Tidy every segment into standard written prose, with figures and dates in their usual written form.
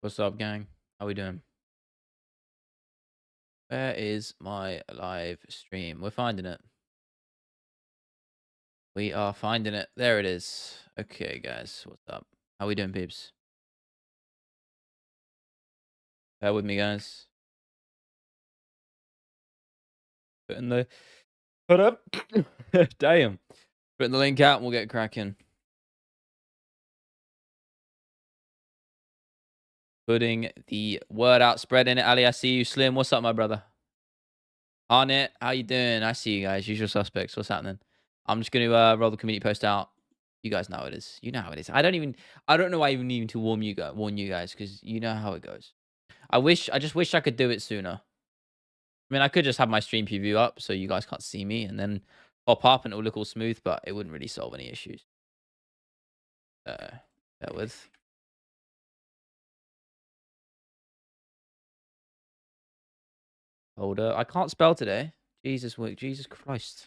What's up, gang? How we doing? Where is my live stream? We're finding it. We are finding it. There it is. Okay, guys. What's up? How we doing, peeps? Bear with me, guys. Putting the... Put up. Damn. Putting the link out and we'll get cracking. Putting the word out. Spreading it. Ali, I see you. Slim, what's up, my brother? On it. How you doing? I see you guys. Usual suspects. What's happening? I'm just going to roll the community post out. You guys know how it is. You know how it is. I don't know why I even need to warn you guys, because you know how it goes. I just wish I could do it sooner. I mean, I could just have my stream preview up so you guys can't see me and then pop up and it'll look all smooth, but it wouldn't really solve any issues. Bear with. Holder. I can't spell today. Jesus Christ.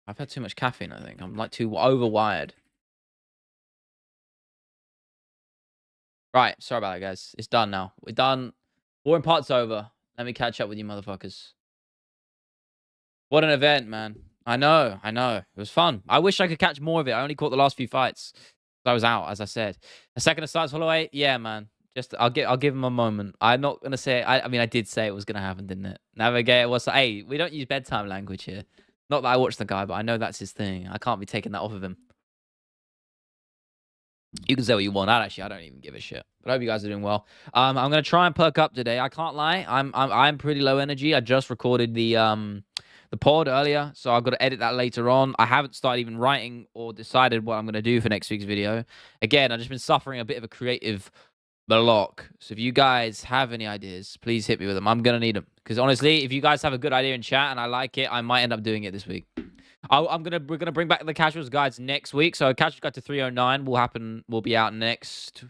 I've had too much caffeine, I think. I'm like too overwired. Right, sorry about that, guys. It's done now. We're done. Warring part's over. Let me catch up with you motherfuckers. What an event, man. I know. It was fun. I wish I could catch more of it. I only caught the last few fights. I was out, as I said. A second of starts Holloway? Yeah, man. Just I'll give him a moment. I'm not gonna say I mean I did say it was gonna happen, didn't it? Navigator was hey, we don't use bedtime language here. Not that I watch the guy, but I know that's his thing. I can't be taking that off of him. You can say what you want. I don't even give a shit. But I hope you guys are doing well. I'm gonna try and perk up today. I can't lie. I'm pretty low energy. I just recorded the pod earlier, so I've got to edit that later on. I haven't started even writing or decided what I'm gonna do for next week's video. Again, I've just been suffering a bit of a creative block. So if you guys have any ideas, please hit me with them. I'm gonna need them because honestly, if you guys have a good idea in chat and I like it, I might end up doing it this week. We're gonna bring back the casuals guides next week. So casuals guide to 309 will be out next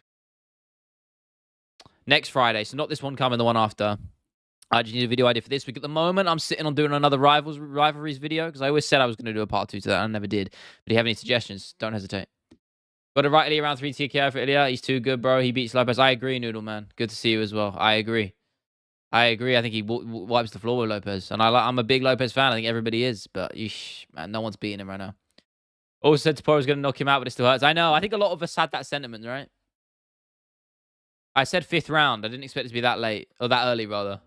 Friday. So not this one coming, the one after. I just need a video idea for this week. At the moment, I'm sitting on doing another rivalries video because I always said I was gonna do a part 2 to that. I never did. But if you have any suggestions, don't hesitate. Got to right Ilya around 3 TKO for Ilya. He's too good, bro. He beats Lopez. I agree, Noodle Man. Good to see you as well. I agree. I think he wipes the floor with Lopez. And I'm a big Lopez fan. I think everybody is. But, man, no one's beating him right now. Also said Topuria was going to knock him out, but it still hurts. I know. I think a lot of us had that sentiment, right? I said 5th round. I didn't expect it to be that late. Or that early, rather.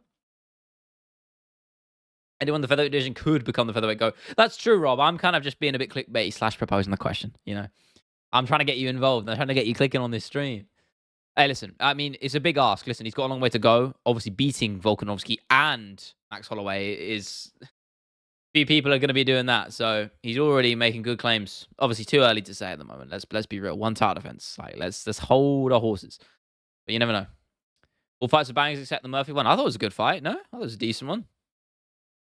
Anyone in the featherweight division could become the featherweight GOAT. That's true, Rob. I'm kind of just being a bit clickbait / proposing the question, you know? I'm trying to get you involved. I'm trying to get you clicking on this stream. Hey, listen. I mean, it's a big ask. Listen, he's got a long way to go. Obviously, beating Volkanovski and Max Holloway is... Few people are going to be doing that. So he's already making good claims. Obviously, too early to say at the moment. Let's be real. One title defense. Like, let's hold our horses. But you never know. All fights are bangers except the Murphy one. I thought it was a good fight. No? I thought it was a decent one.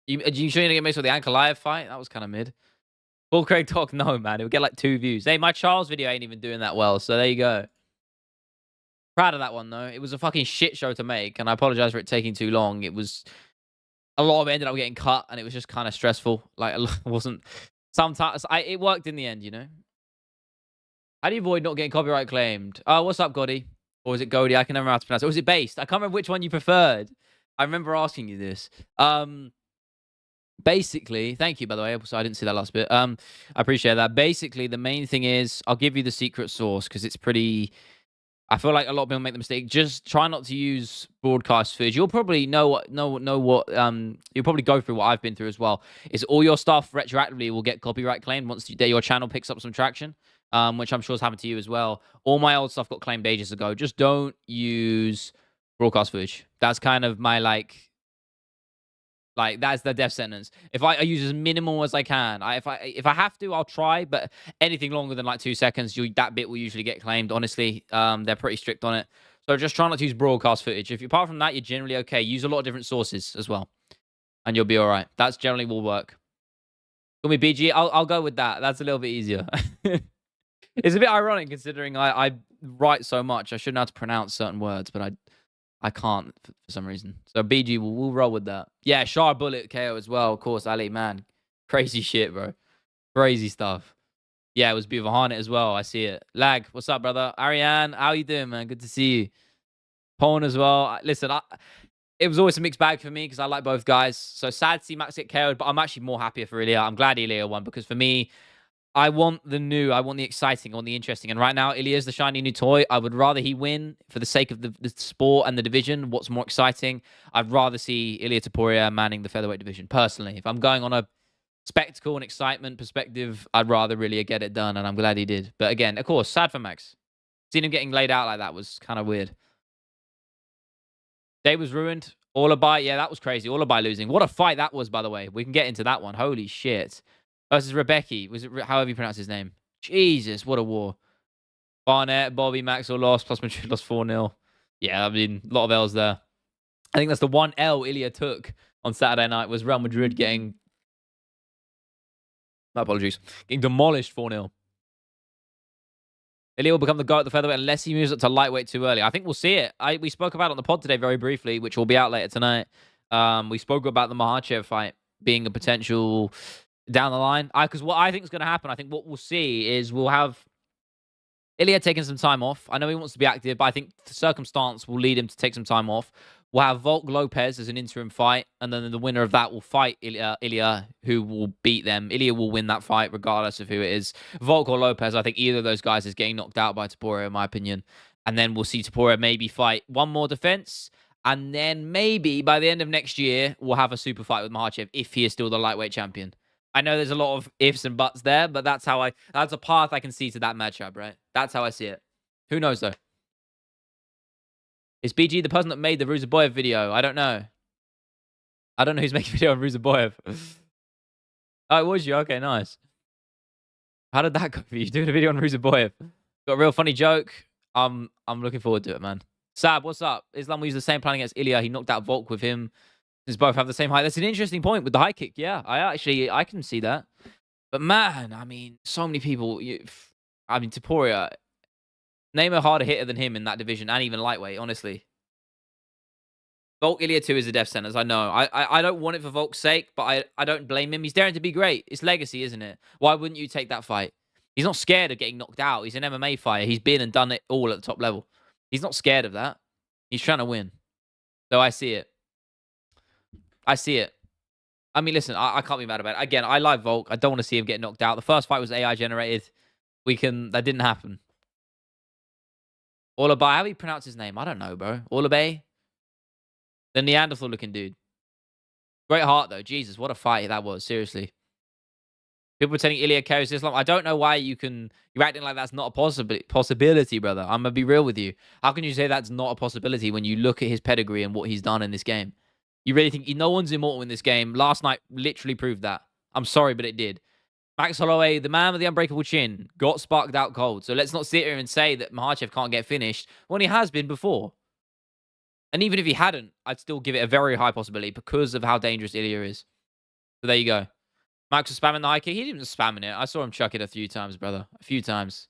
You sure you didn't get mixed with the Ankalaev fight? That was kind of mid. Full Craig talk, no, man. It would get like 2 views. Hey, my Charles video ain't even doing that well, so there you go. Proud of that one, though. It was a fucking shit show to make, and I apologize for it taking too long. It was... A lot of it ended up getting cut, and it was just kind of stressful. Like, it wasn't... Sometimes... It worked in the end, you know? How do you avoid not getting copyright claimed? Oh, what's up, Gotti? Or is it Gotti? I can never remember how to pronounce it. Or is it based? I can't remember which one you preferred. I remember asking you this. Basically, thank you, by the way. So I didn't see that last bit. I appreciate that. Basically, the main thing is I'll give you the secret source because it's pretty... I feel like a lot of people make the mistake. Just try not to use broadcast footage. You'll probably know what you'll probably go through what I've been through as well. Is all your stuff retroactively will get copyright claimed once your channel picks up some traction, which I'm sure has happened to you as well. All my old stuff got claimed ages ago. Just don't use broadcast footage. That's kind of my like that's the death sentence. If I use as minimal as I can, if I have to, I'll try. But anything longer than like 2 seconds, that bit will usually get claimed. Honestly, they're pretty strict on it. So just try not to use broadcast footage. If apart from that, you're generally okay. Use a lot of different sources as well, and you'll be all right. That's generally will work. Call me BG. I'll go with that. That's a little bit easier. It's a bit ironic considering I write so much. I shouldn't know how to pronounce certain words, but I can't for some reason. So BG, we'll roll with that. Yeah, Shar Bullet KO as well. Of course, Ali, man. Crazy shit, bro. Crazy stuff. Yeah, it was beautiful. Harnett as well. I see it. Lag, what's up, brother? Ariane, how you doing, man? Good to see you. Pone as well. Listen, it was always a mixed bag for me because I like both guys. So sad to see Max get KO'd, but I'm actually more happier for Ilya. I'm glad Ilya won because for me, I want the new, I want the exciting, I want the interesting. And right now, Ilya's the shiny new toy. I would rather he win for the sake of the sport and the division. What's more exciting? I'd rather see Ilya Topuria manning the featherweight division, personally. If I'm going on a spectacle and excitement perspective, I'd rather really get it done, and I'm glad he did. But again, of course, sad for Max. Seeing him getting laid out like that was kind of weird. Day was ruined. Olabai, yeah, that was crazy. Olabai losing. What a fight that was, by the way. We can get into that one. Holy shit. Versus Rebecca. Was it however you pronounce his name? Jesus, what a war. Barnett, Bobby, Maxwell lost, plus Madrid lost 4-0. Yeah, I mean, a lot of L's there. I think that's the one L Ilya took on Saturday night was Real Madrid getting... My apologies. Getting demolished 4-0. Ilya will become the GOAT at the featherweight unless he moves up to lightweight too early. I think we'll see it. We spoke about it on the pod today very briefly, which will be out later tonight. We spoke about the Makhachev fight being a potential down the line. Because what I think is going to happen, I think what we'll see is we'll have Ilya taking some time off. I know he wants to be active, but I think the circumstance will lead him to take some time off. We'll have Volk Lopez as an interim fight, and then the winner of that will fight Ilya, who will beat them. Ilya will win that fight regardless of who it is. Volk or Lopez, I think either of those guys is getting knocked out by Topuria, in my opinion. And then we'll see Topuria maybe fight one more defense, and then maybe by the end of next year, we'll have a super fight with Makhachev if he is still the lightweight champion. I know there's a lot of ifs and buts there, but that's a path I can see to that matchup, right? That's how I see it. Who knows, though? Is BG the person that made the Ruzaboyev video? I don't know. I don't know who's making a video on Ruzaboyev. Oh, it was you? Okay, nice. How did that go for you? Doing a video on Ruzaboyev. Got a real funny joke. I'm looking forward to it, man. Sab, what's up? Islam will use the same plan against Ilya. He knocked out Volk with him. Since both have the same height. That's an interesting point with the high kick. Yeah, I can see that. But man, I mean, so many people. I mean, Topuria, name a harder hitter than him in that division, and even lightweight. Honestly, Volk Ilya 2 is a death sentence. I know. I don't want it for Volk's sake, but I don't blame him. He's daring to be great. It's legacy, isn't it? Why wouldn't you take that fight? He's not scared of getting knocked out. He's an MMA fighter. He's been and done it all at the top level. He's not scared of that. He's trying to win. So I see it. I see it. I mean, listen, I can't be mad about it. Again, I like Volk. I don't want to see him get knocked out. The first fight was AI generated. That didn't happen. Olabai, how do you pronounce his name? I don't know, bro. Olabai? The Neanderthal looking dude. Great heart, though. Jesus, what a fight that was. Seriously. People are telling Ilya carries Islam. I don't know why you're acting like that's not a possibility, brother. I'm going to be real with you. How can you say that's not a possibility when you look at his pedigree and what he's done in this game? You really think no one's immortal in this game? Last night literally proved that. I'm sorry, but it did. Max Holloway, the man with the unbreakable chin, got sparked out cold. So let's not sit here and say that Makhachev can't get finished when he has been before. And even if he hadn't, I'd still give it a very high possibility because of how dangerous Ilya is. So there you go. Max was spamming the high kick. He didn't spamming it. I saw him chuck it a few times, brother. A few times.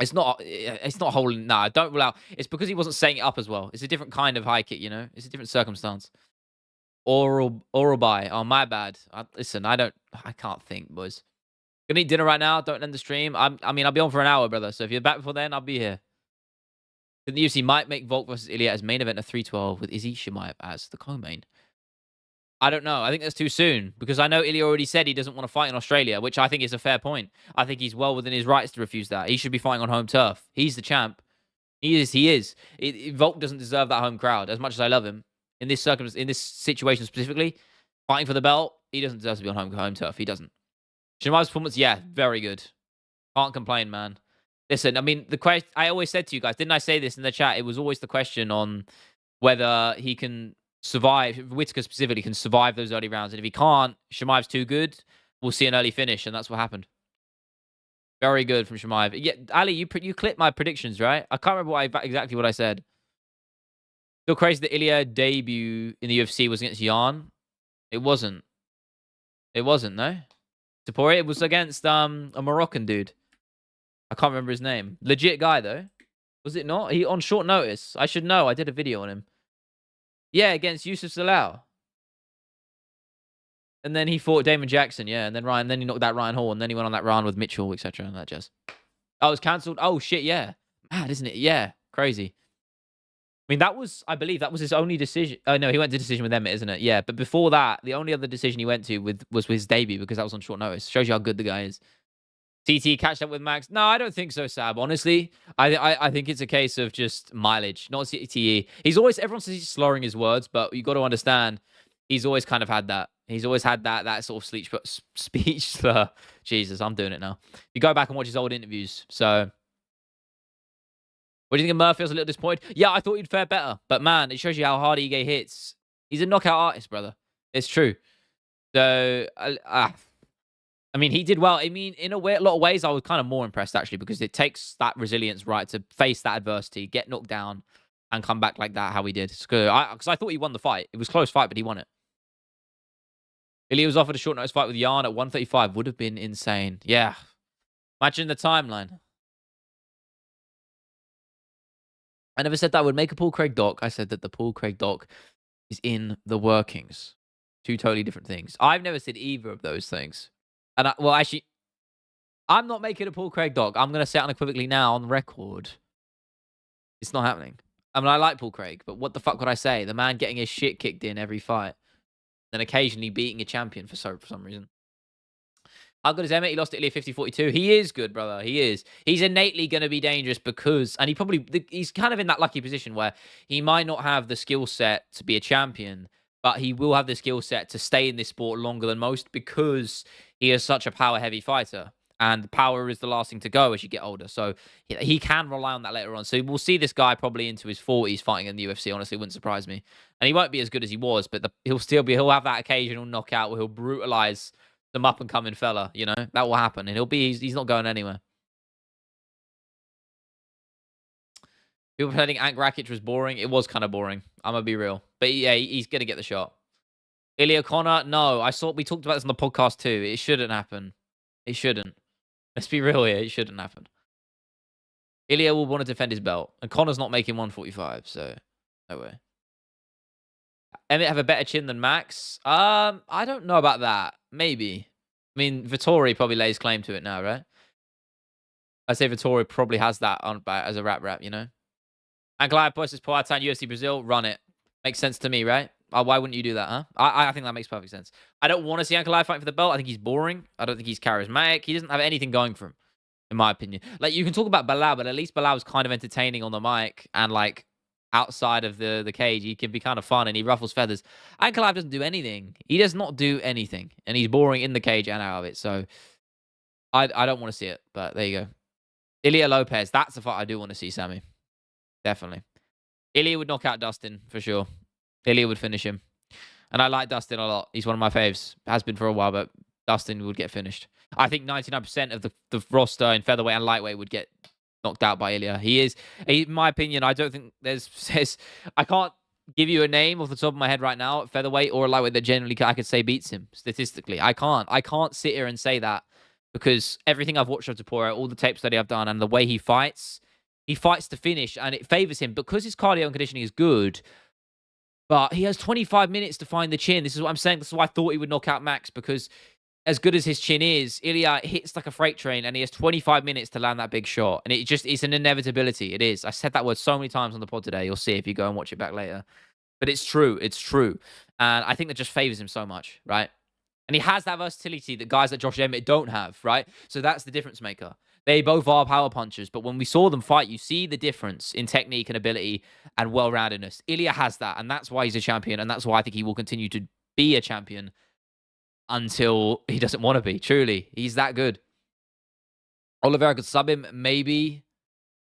It's not holding. Nah, don't rule out. It's because he wasn't setting it up as well. It's a different kind of high kick, you know? It's a different circumstance. Oral buy. Oh, my bad. Listen, I can't think, boys. Gonna eat dinner right now. Don't end the stream. I mean, I'll be on for an hour, brother. So if you're back before then, I'll be here. The UFC might make Volk versus Ilya as main event of 312 with Izzy Chimaev as the co-main. I don't know. I think that's too soon because I know Ilya already said he doesn't want to fight in Australia, which I think is a fair point. I think he's well within his rights to refuse that. He should be fighting on home turf. He's the champ. He is. Volk doesn't deserve that home crowd as much as I love him. In this situation specifically, fighting for the belt, he doesn't deserve to be on home turf. He doesn't. Chimaev's performance, yeah, very good. Can't complain, man. Listen, I mean, the question I always said to you guys, didn't I say this in the chat? It was always the question on whether he can survive, Whittaker specifically can survive those early rounds. And if he can't, Chimaev's too good. We'll see an early finish, and that's what happened. Very good from Chimaev. Yeah, Ali, you clipped my predictions, right? I can't remember exactly what I said. Still crazy that Ilya debut in the UFC was against Jan. It wasn't. It wasn't, no? Topuria, it was against a Moroccan dude. I can't remember his name. Legit guy, though. Was it not? He on short notice. I should know. I did a video on him. Yeah, against Yusuf Salau. And then he fought Damon Jackson, yeah. And then he knocked out Ryan Hall, and then he went on that run with Mitchell, etc. And that jazz. Oh, it was cancelled. Oh shit, yeah. Mad, isn't it? Yeah, crazy. I mean, I believe that was his only decision. Oh no, he went to decision with Emmett, isn't it? Yeah, but before that, the only other decision he went to was with his debut because that was on short notice. Shows you how good the guy is. TT catched up with Max. No, I don't think so, Sab. Honestly, I think it's a case of just mileage, not CTE. He's always everyone says he's slurring his words, but you got to understand he's always kind of had that. He's always had that sort of speech slur. Jesus, I'm doing it now. You go back and watch his old interviews. So, what do you think of Murphy? I was a little disappointed. Yeah, I thought he'd fare better, but man, it shows you how hard Ige hits. He's a knockout artist, brother. It's true. So, I mean, he did well. I mean, in a lot of ways, I was kind of more impressed, actually, because it takes that resilience, right, to face that adversity, get knocked down, and come back like that, how he did. Because I thought he won the fight. It was a close fight, but he won it. Ilya was offered a short notice fight with Yarn at 135. Would have been insane. Yeah. Imagine the timeline. I never said that I would make a Paul Craig doc. I said that the Paul Craig doc is in the workings. Two totally different things. I've never said either of those things. And well, actually, I'm not making a Paul Craig doc. I'm going to say it unequivocally now on record. It's not happening. I mean, I like Paul Craig, but what the fuck would I say? The man getting his shit kicked in every fight. Then occasionally beating a champion for some reason. How good is Emmett? He lost to Ilya 50-42. He is good, brother. He is. He's innately going to be dangerous because, and he's kind of in that lucky position where he might not have the skill set to be a champion, but he will have the skill set to stay in this sport longer than most because he is such a power-heavy fighter. And power is the last thing to go as you get older. So he can rely on that later on. So we'll see this guy probably into his 40s fighting in the UFC. Honestly, it wouldn't surprise me. And he won't be as good as he was, but he'll have that occasional knockout where he'll brutalize some up and coming fella. You know, that will happen. And he's not going anywhere. People saying Ant Rakic was boring. It was kind of boring. I'm going to be real. But yeah, he's going to get the shot. Ilya Connor, no. We talked about this on the podcast too. It shouldn't happen. It shouldn't. Let's be real here. It shouldn't happen. Ilya will want to defend his belt. And Connor's not making 145, so no way. Emmett have a better chin than Max? I don't know about that. Maybe. I mean, Vittori probably lays claim to it now, right? I say Vittori probably has that on as a rap, you know? Ankalaev versus Poatan, UFC Brazil, run it. Makes sense to me, right? Why wouldn't you do that, huh? I think that makes perfect sense. I don't want to see Ankalaev fight for the belt. I think he's boring. I don't think he's charismatic. He doesn't have anything going for him, in my opinion. Like, you can talk about Bilal, but at least Bilal was kind of entertaining on the mic and, like, outside of the cage. He can be kind of fun and he ruffles feathers. Ankalaev doesn't do anything. He does not do anything. And he's boring in the cage and out of it. So, I don't want to see it, but there you go. Ilya Lopez. That's a fight I do want to see, Sammy. Definitely. Ilya would knock out Dustin, for sure. Ilya would finish him. And I like Dustin a lot. He's one of my faves. Has been for a while, but Dustin would get finished. I think 99% of the roster in featherweight and lightweight would get knocked out by Ilya. In my opinion, I don't think I can't give you a name off the top of my head right now at featherweight or a lightweight that generally I could say beats him statistically. I can't sit here and say that because everything I've watched of Topuria, all the tape study I've done, and the way he fights to finish, and it favors him because his cardio and conditioning is good. But he has 25 minutes to find the chin. This is what I'm saying. This is why I thought he would knock out Max, because as good as his chin is, Ilya hits like a freight train, and he has 25 minutes to land that big shot. And it's an inevitability. It is. I said that word so many times on the pod today. You'll see if you go and watch it back later. But it's true. It's true. And I think that just favors him so much, right? And he has that versatility that guys like Josh Emmett don't have, right? So that's the difference maker. They both are power punchers, but when we saw them fight, you see the difference in technique and ability and well-roundedness. Ilya has that, and that's why he's a champion, and that's why I think he will continue to be a champion until he doesn't want to be. Truly, he's that good. Oliveira could sub him, maybe,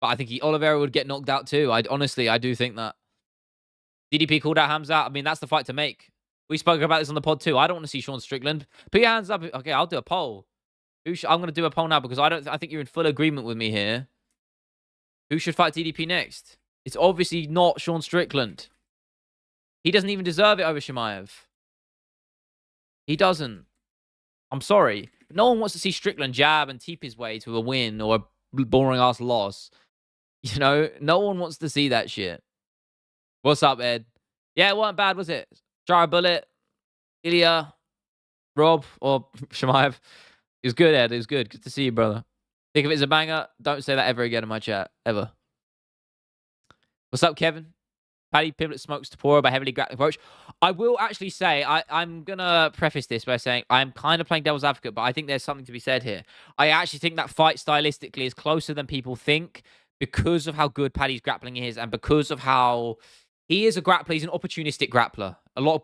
but I think Oliveira would get knocked out too. I do think that. DDP called out Hamza. I mean, that's the fight to make. We spoke about this on the pod too. I don't want to see Sean Strickland. Put your hands up. Okay, I'll do a poll. I'm going to do a poll now because I think you're in full agreement with me here. Who should fight DDP next? It's obviously not Sean Strickland. He doesn't even deserve it over Chimaev. He doesn't. I'm sorry. No one wants to see Strickland jab and teep his way to a win or a boring-ass loss. You know, no one wants to see that shit. What's up, Ed? Yeah, it wasn't bad, was it? Jar Bullet, Ilya. Rob or Chimaev. It was good, Ed. It was good. Good to see you, brother. Think of it as a banger. Don't say that ever again in my chat. Ever. What's up, Kevin? Paddy Pimblett smokes Topuria by heavily grappling approach. I will actually say, I'm going to preface this by saying I'm kind of playing devil's advocate, but I think there's something to be said here. I actually think that fight stylistically is closer than people think because of how good Paddy's grappling is and because of how he is a grappler. He's an opportunistic grappler.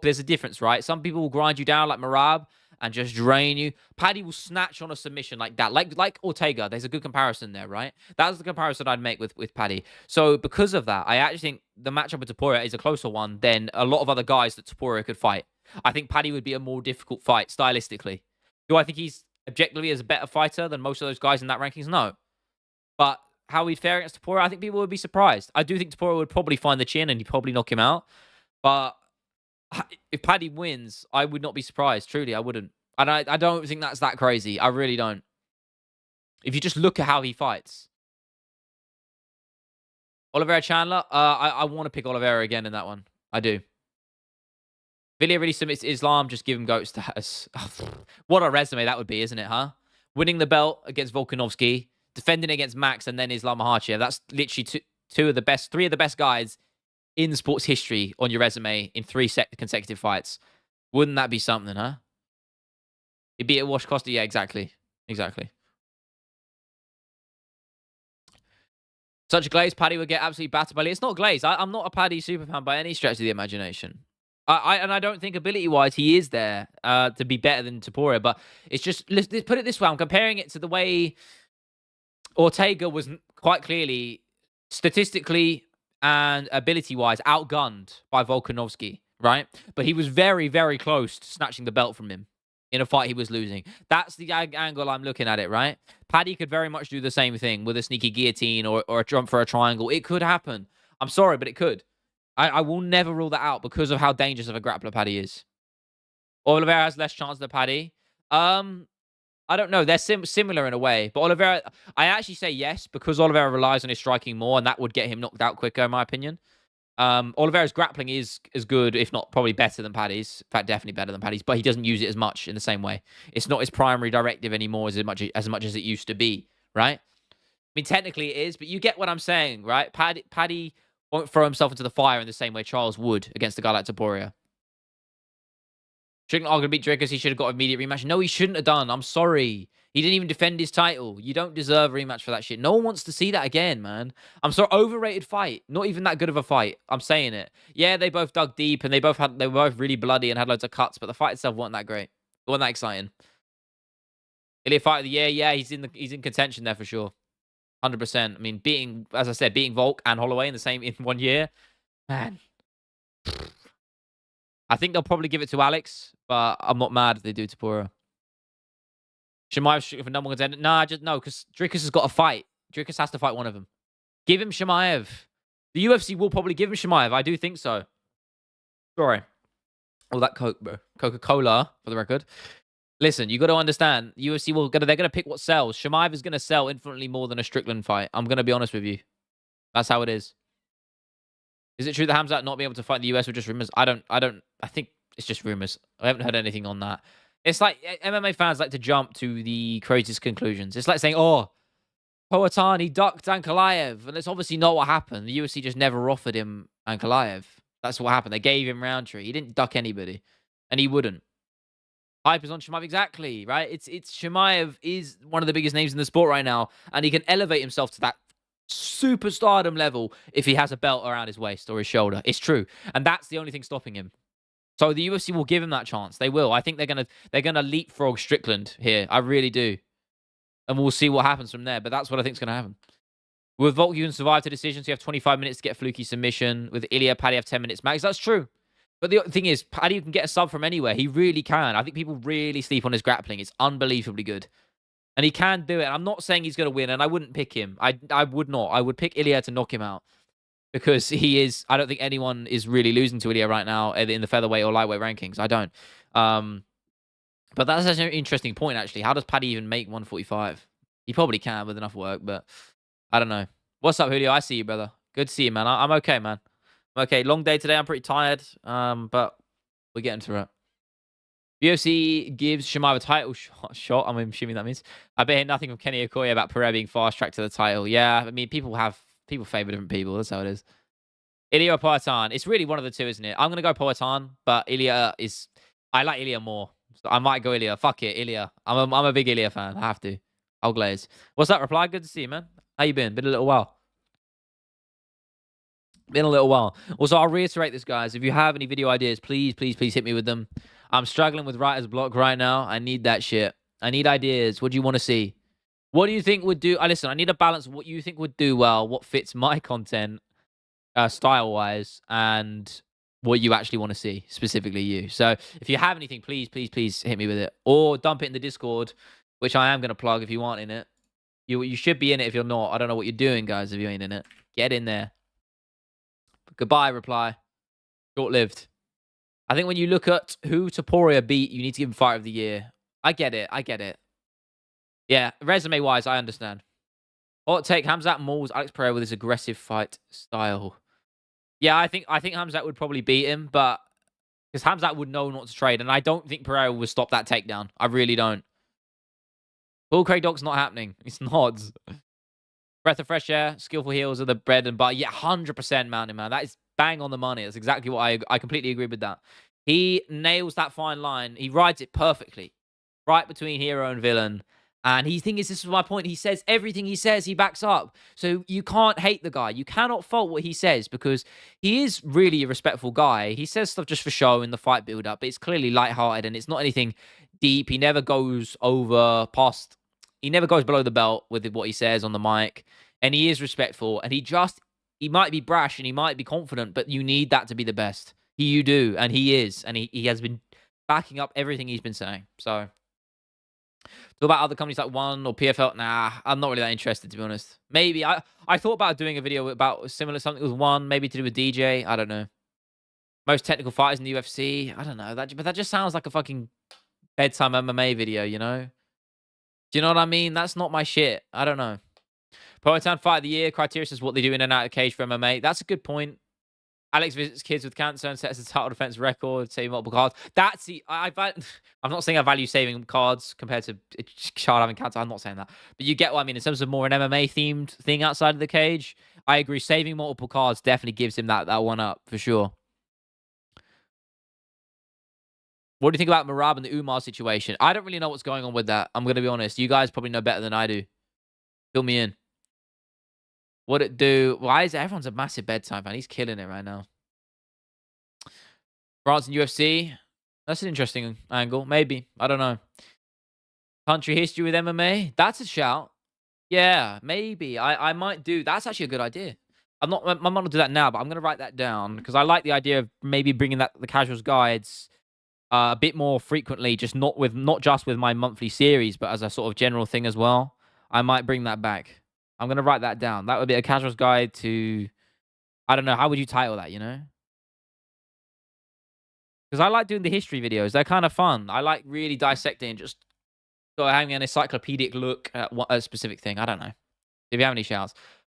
There's a difference, right? Some people will grind you down like Marab and just drain you. Paddy will snatch on a submission like that, like Ortega. There's a good comparison there, right? That's the comparison I'd make with Paddy. So because of that, I actually think the matchup with Topuria is a closer one than a lot of other guys that Topuria could fight. I think Paddy would be a more difficult fight stylistically. Do I think he's objectively as a better fighter than most of those guys in that rankings? No. But how he'd fare against Topuria, I think people would be surprised. I do think Topuria would probably find the chin and he'd probably knock him out. But if Paddy wins, I would not be surprised. Truly, I wouldn't. And I don't think that's that crazy. I really don't. If you just look at how he fights. Oliveira Chandler, I want to pick Oliveira again in that one. I do. Villia really submits Islam, just give him GOAT status. What a resume that would be, isn't it, huh? Winning the belt against Volkanovski, defending against Max, and then Islam Makhachev. That's literally three of the best guys in sports history on your resume in 3 consecutive fights. Wouldn't that be something, huh? He'd beat Wash Costa. Yeah, exactly. Exactly. Such a glaze, Paddy would get absolutely battered by Lee. It's not glaze. I'm not a Paddy superfan by any stretch of the imagination. I don't think ability-wise he is there to be better than Topuria, but it's just, let's put it this way. I'm comparing it to the way Ortega was quite clearly, statistically and ability-wise, outgunned by Volkanovski, right? But he was very, very close to snatching the belt from him in a fight he was losing. That's the angle I'm looking at it, right? Paddy could very much do the same thing with a sneaky guillotine or a jump for a triangle. It could happen. I'm sorry, but it could. I will never rule that out because of how dangerous of a grappler Paddy is. Oliveira has less chance than Paddy. I don't know. They're similar in a way. But Oliveira, I actually say yes because Oliveira relies on his striking more, and that would get him knocked out quicker, in my opinion. Oliveira's grappling is as good, if not probably better than Paddy's. In fact, definitely better than Paddy's, but he doesn't use it as much in the same way. It's not his primary directive anymore as much as it used to be, right? I mean, technically it is, but you get what I'm saying, right? Paddy won't throw himself into the fire in the same way Charles would against a guy like Topuria. Strickland arguably beat Drake because he should have got an immediate rematch. No, he shouldn't have done. I'm sorry. He didn't even defend his title. You don't deserve a rematch for that shit. No one wants to see that again, man. I'm sorry. Overrated fight. Not even that good of a fight. I'm saying it. Yeah, they both dug deep and they were both really bloody and had loads of cuts, but the fight itself wasn't that great. It wasn't that exciting. Elite fight of the year. Yeah, he's in contention there for sure. 100%. I mean, as I said, beating Volk and Holloway in 1 year. Man. I think they'll probably give it to Alex, but I'm not mad if they do Topuria. Chimaev for number one contender. Nah, no, because Dricus has got to fight. Dricus has to fight one of them. Give him Chimaev. The UFC will probably give him Chimaev. I do think so. Sorry. All that Coke, bro. Coca-Cola, for the record. Listen, you got to understand, UFC they're gonna pick what sells. Chimaev is gonna sell infinitely more than a Strickland fight. I'm gonna be honest with you. That's how it is. Is it true that Hamzat not being able to fight in the US were just rumors? I think it's just rumors. I haven't heard anything on that. It's like MMA fans like to jump to the craziest conclusions. It's like saying, oh, Poatani ducked Ankalaev. And it's obviously not what happened. The UFC just never offered him Ankalaev. That's what happened. They gave him Roundtree. He didn't duck anybody. And he wouldn't. Hype is on Chimaev, exactly, right? It's Chimaev is one of the biggest names in the sport right now. And he can elevate himself to that superstardom level if he has a belt around his waist or his shoulder. It's true. And that's the only thing stopping him. So the UFC will give him that chance. They will. I think they're gonna leapfrog Strickland here. I really do. And we'll see what happens from there. But that's what I think is gonna happen. With Volk, you can survive to decisions. You have 25 minutes to get a fluky submission. With Ilya, Paddy have 10 minutes max. That's true. But the thing is, Paddy can get a sub from anywhere. He really can. I think people really sleep on his grappling. It's unbelievably good. And he can do it. I'm not saying he's going to win, and I wouldn't pick him. I would not. I would pick Ilya to knock him out. Because he is... I don't think anyone is really losing to Ilya right now in the featherweight or lightweight rankings. I don't. But that's actually an interesting point, actually. How does Paddy even make 145? He probably can with enough work, but I don't know. What's up, Julio? I see you, brother. Good to see you, man. I'm okay, man. I'm okay. Long day today. I'm pretty tired, but we're getting through it. UFC gives Chimaev a title shot. I'm assuming that means. I bet nothing from Kenny Okoye about Pereira being fast tracked to the title. Yeah, I mean, people favor different people. That's how it is. Ilya or Poatan? It's really one of the two, isn't it? I'm gonna go Poatan, but Ilya is. I like Ilya more. So I might go Ilya. Fuck it, Ilya. I'm a big Ilya fan. I have to. I'll glaze. What's that reply? Good to see you, man. How you been? Been a little while. Been a little while. Also, I'll reiterate this, guys. If you have any video ideas, please, please, please hit me with them. I'm struggling with writer's block right now. I need that shit. I need ideas. What do you want to see? What do you think would do? Listen, I need a balance of what you think would do well, what fits my content, style-wise, and what you actually want to see, specifically you. So if you have anything, please, please, please hit me with it. Or dump it in the Discord, which I am going to plug if you aren't in it. You should be in it if you're not. I don't know what you're doing, guys, if you ain't in it. Get in there. Goodbye, reply. Short-lived. I think when you look at who Topuria beat, you need to give him Fighter of the Year. I get it. I get it. Yeah, resume-wise, I understand. Hot take, Hamzat mauls Alex Pereira with his aggressive fight style. Yeah, I think Hamzat would probably beat him, but because Hamzat would know not to trade, and I don't think Pereira would stop that takedown. I really don't. Bull Craig Dog's not happening. It's not. Breath of fresh air, skillful heels are the bread and butter. Yeah, 100% Mountain Man. That is bang on the money. That's exactly what I completely agree with that. He nails that fine line. He rides it perfectly. Right between hero and villain. And he thinks this is my point. He says everything he says, he backs up. So you can't hate the guy. You cannot fault what he says because he is really a respectful guy. He says stuff just for show in the fight build-up, but it's clearly lighthearted and it's not anything deep. He never goes he never goes below the belt with what he says on the mic. And he is respectful. And he might be brash and he might be confident, but you need that to be the best. You do. And he is. And he has been backing up everything he's been saying. So talk about other companies like One or PFL. Nah, I'm not really that interested, to be honest. Maybe. I thought about doing a video about similar something with One, maybe to do with DJ. I don't know. Most technical fighters in the UFC. I don't know. But that just sounds like a fucking bedtime MMA video, you know? Do you know what I mean? That's not my shit. I don't know. Poatan Fight of the Year. Criteria says what they do in and out of the cage for MMA. That's a good point. Alex visits kids with cancer and sets a title defense record, saving multiple cards. That's the I'm not saying I value saving cards compared to a child having cancer. I'm not saying that, but you get what I mean. In terms of more an MMA themed thing outside of the cage, I agree. Saving multiple cards definitely gives him that one up for sure. What do you think about Marab and the Umar situation? I don't really know what's going on with that. I'm gonna be honest. You guys probably know better than I do. Fill me in. What it do? Why is everyone's a massive bedtime fan? He's killing it right now. France and UFC. That's an interesting angle. Maybe. I don't know. Country history with MMA. That's a shout. Yeah, maybe. I might do. That's actually a good idea. I'm not going to do that now, but I'm going to write that down because I like the idea of maybe bringing the casuals guides a bit more frequently, just not just with my monthly series, but as a sort of general thing as well. I might bring that back. I'm going to write that down. That would be a casuals guide to, I don't know, how would you title that, you know? Because I like doing the history videos. They're kind of fun. I like really dissecting, just sort of having an encyclopedic look at a specific thing. I don't know. If you have any shouts.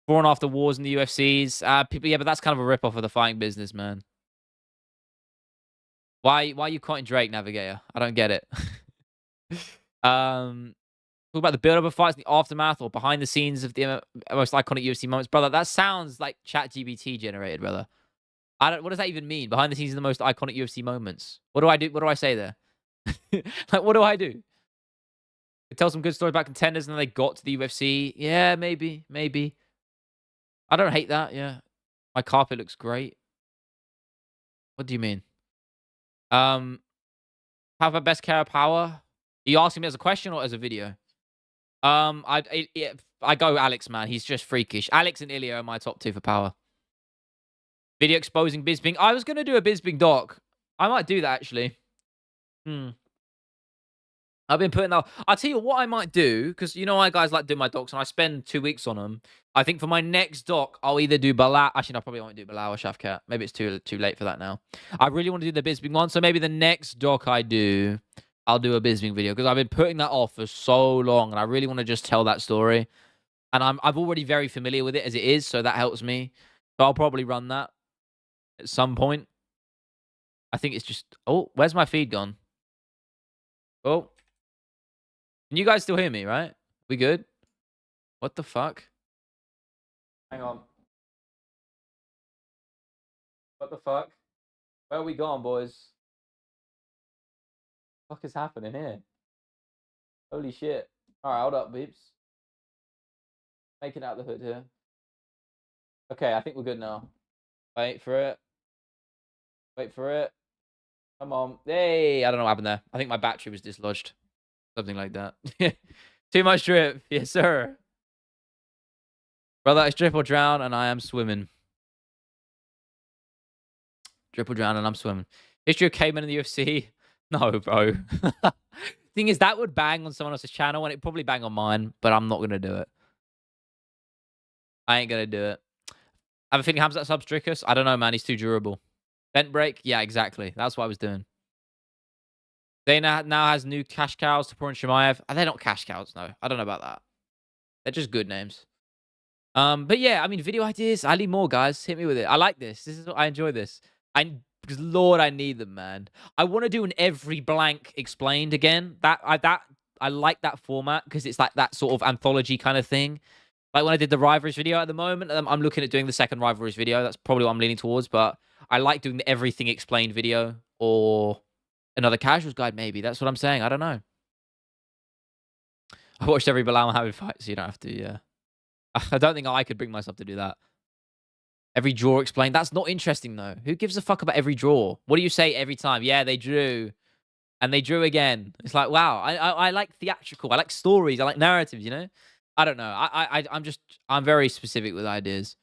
Before and after wars in the UFCs. People, yeah, but that's kind of a rip-off of the fighting business, man. Why are you quoting Drake, Navigator? I don't get it. Talk about the build-up of fights, the aftermath, or behind the scenes of the most iconic UFC moments, brother. That sounds like ChatGPT generated, brother. What does that even mean? Behind the scenes of the most iconic UFC moments. What do I do? What do I say there? Like, what do I do? Tell some good stories about contenders and then they got to the UFC. Yeah, maybe. I don't hate that. Yeah, my carpet looks great. What do you mean? Have a best care power? Are you asking me as a question or as a video? I go Alex, man. He's just freakish. Alex and Ilya are my top two for power. Video exposing Bisping. I was going to do a Bisping doc. I might do that, actually. I've been putting that. I'll tell you what I might do, because you know I guys like doing my docs, and I spend 2 weeks on them. I think for my next doc, I'll either do Bilal. Actually, no, I probably won't do Bilal or Shafkat. Maybe it's too late for that now. I really want to do the Bisping one, so maybe the next doc I do, I'll do a Bisping video, because I've been putting that off for so long, and I really want to just tell that story. And I'm already very familiar with it as it is, so that helps me. So I'll probably run that at some point. I think it's just... Oh, where's my feed gone? Oh, can you guys still hear me, right? We good? What the fuck? Hang on. What the fuck? Where are we gone, boys? What the fuck is happening here? Holy shit. Alright, hold up, beeps. Making out the hood here. Okay, I think we're good now. Wait for it. Wait for it. Come on. Hey, I don't know what happened there. I think my battery was dislodged. Something like that. Too much drip. Yes, sir. Brother, it's drip or drown, and I am swimming. Drip or drown, and I'm swimming. History of cavemen in the UFC? No, bro. Thing is, that would bang on someone else's channel, and it'd probably bang on mine, but I'm not going to do it. I ain't going to do it. I have a feeling Hamzat subs Drickus. I don't know, man. He's too durable. Bent break? Yeah, exactly. That's what I was doing. Dana now has new cash cows, Topuria and Chimaev. Are they not cash cows? No, I don't know about that. They're just good names. But yeah, I mean, video ideas. I need more, guys. Hit me with it. I like this. This is I enjoy this. Because Lord, I need them, man. I want to do an every blank explained again. I like that format because it's like that sort of anthology kind of thing. Like when I did the rivalries video at the moment, I'm looking at doing the second rivalries video. That's probably what I'm leaning towards. But I like doing the everything explained video or another casuals guide. Maybe that's what I'm saying. I don't know. I watched every Bilal Mohammed fight, so you don't have to. Yeah. I don't think I could bring myself to do that. Every draw explained. That's not interesting, though. Who gives a fuck about every draw? What do you say every time? Yeah, they drew. And they drew again. It's like, wow. I like theatrical. I like stories. I like narratives, you know? I don't know. I'm very specific with ideas.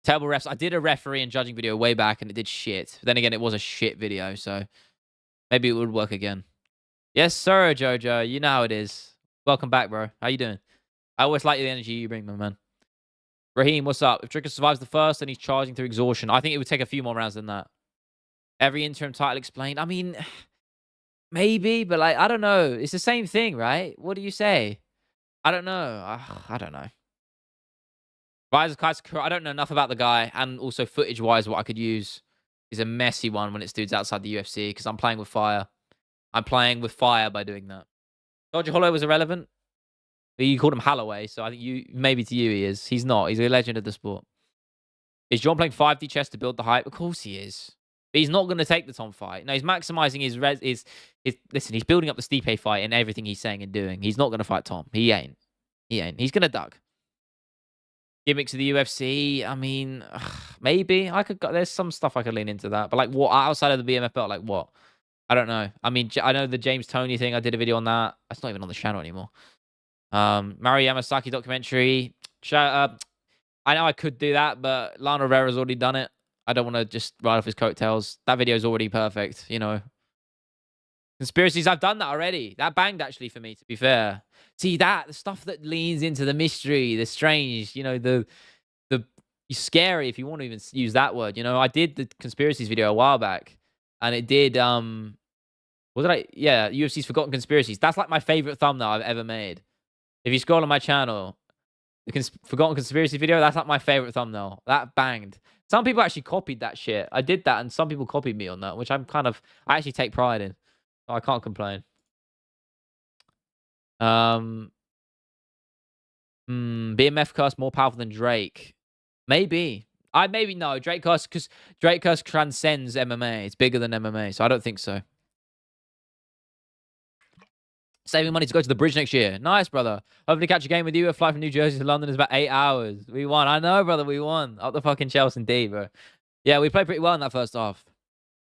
Terrible refs. I did a referee and judging video way back, and it did shit. But then again, it was a shit video, so maybe it would work again. Yes, sir, Jojo. You know how it is. Welcome back, bro. How you doing? I always like the energy you bring, my man. Raheem, what's up? If Tricker survives the first and he's charging through exhaustion, I think it would take a few more rounds than that. Every interim title explained. I mean, maybe, but like, I don't know. It's the same thing, right? What do you say? I don't know. I don't know. Rise of Kaisakura, I don't know enough about the guy, and also footage-wise, what I could use is a messy one when it's dudes outside the UFC, because I'm playing with fire. I'm playing with fire by doing that. Dodger Hollow was irrelevant. You called him Holloway, so I think maybe to you he is. He's not. He's a legend of the sport. Is John playing 5D chess to build the hype? Of course he is. But he's not going to take the Tom fight. No, he's maximizing his listen, he's building up the Stipe fight in everything he's saying and doing. He's not going to fight Tom. He ain't. He's going to duck. Gimmicks of the UFC. I mean, maybe I could. There's some stuff I could lean into that. But like, what outside of the BMF belt? Like what? I don't know. I mean, I know the James Toney thing. I did a video on that. That's not even on the channel anymore. Mari Yamasaki documentary. I know I could do that, but Lana Rivera's already done it. I don't want to just ride off his coattails. That video is already perfect, you know. Conspiracies, I've done that already. That banged actually for me, to be fair. See the stuff that leans into the mystery, the strange, you know, the scary, if you want to even use that word. You know, I did the conspiracies video a while back, and it did what did I? Yeah, UFC's Forgotten Conspiracies. That's like my favorite thumbnail I've ever made. If you scroll on my channel, the Forgotten Conspiracy video, that's like my favorite thumbnail. That banged. Some people actually copied that shit. I did that, and some people copied me on that, which I actually take pride in. So I can't complain. BMF curse more powerful than Drake. Maybe. Maybe no. Drake curse, because Drake curse transcends MMA. It's bigger than MMA, so I don't think so. Saving money to go to the bridge next year. Nice, brother. Hopefully catch a game with you. A flight from New Jersey to London is about 8 hours. We won. I know, brother. We won. Up the fucking Chelsea D, bro. Yeah, we played pretty well in that first half.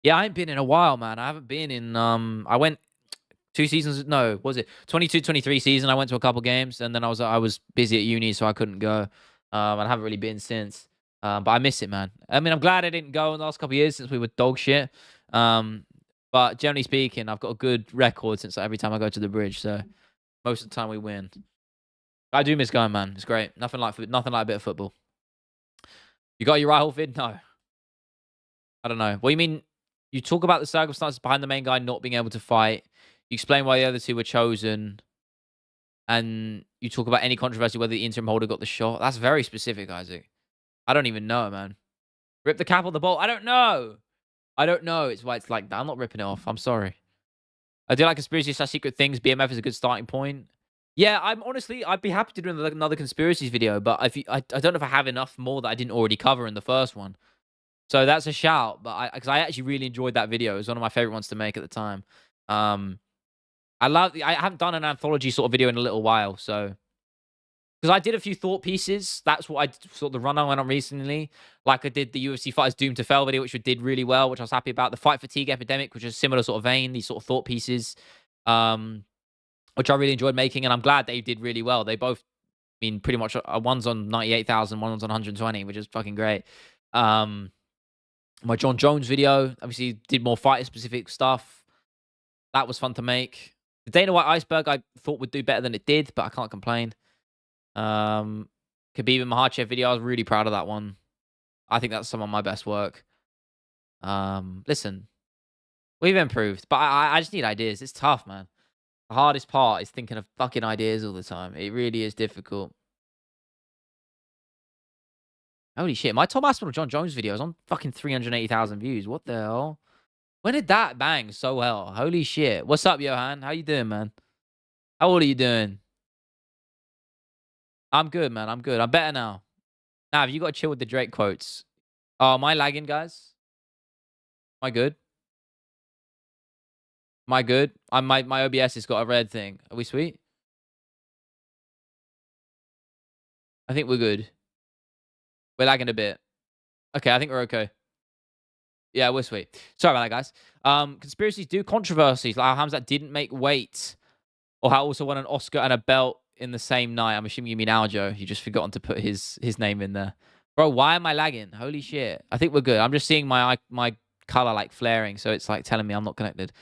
Yeah, I ain't been in a while, man. I haven't been in... I went 2 seasons... No, what was it? 22-23 season. I went to a couple games, and then I was busy at uni, so I couldn't go. And I haven't really been since. But I miss it, man. I mean, I'm glad I didn't go in the last couple of years since we were dog shit. But generally speaking, I've got a good record since every time I go to the bridge. So most of the time we win. I do miss going, man. It's great. Nothing like a bit of football. You got your Rahul vid? No. I don't know. What do you mean? You talk about the circumstances behind the main guy not being able to fight. You explain why the other two were chosen. And you talk about any controversy whether the interim holder got the shot. That's very specific, Isaac. I don't even know, man. Rip the cap on the bolt? I don't know. I don't know. It's why it's like that. I'm not ripping it off. I'm sorry. I do like conspiracy slash secret things. BMF is a good starting point. Yeah, I'd be happy to do another conspiracies video, but I don't know if I have enough more that I didn't already cover in the first one. So that's a shout, but because I actually really enjoyed that video. It was one of my favorite ones to make at the time. Um, I haven't done an anthology sort of video in a little while, so because I did a few thought pieces. That's what I sort of the run I went on recently. Like I did the UFC Fighters Doomed to Fail video, which did really well, which I was happy about. The Fight Fatigue Epidemic, which is similar sort of vein, these sort of thought pieces, which I really enjoyed making, and I'm glad they did really well. They both, I mean, pretty much one's on 98,000, one's on 120, which is fucking great. My John Jones video, obviously did more fighter specific stuff. That was fun to make. The Dana White Iceberg I thought would do better than it did, but I can't complain. Khabib and Makhachev video, I was really proud of that one. I think that's some of my best work. Listen, we've improved, but I just need ideas. It's tough, man. The hardest part is thinking of fucking ideas all the time. It really is difficult. Holy shit, my Tom Aspinall John Jones video is on fucking 380,000 views. What the hell? When did that bang so well? Holy shit. What's up, Johan? How you doing, man? How old are you doing? I'm good, man. I'm good. I'm better now. Now, have you got to chill with the Drake quotes? Oh, am I lagging, guys? Am I good? Am I good? My OBS has got a red thing. Are we sweet? I think we're good. We're lagging a bit. Okay, I think we're okay. Yeah, we're sweet. Sorry about that, guys. Conspiracies do controversies, like how Hamzat didn't make weight, or how also won an Oscar and a belt in the same night. I'm assuming you mean Aljo. You just forgotten to put his name in there. Bro, why am I lagging? Holy shit. I think we're good. I'm just seeing my color like flaring, so it's like telling me I'm not connected.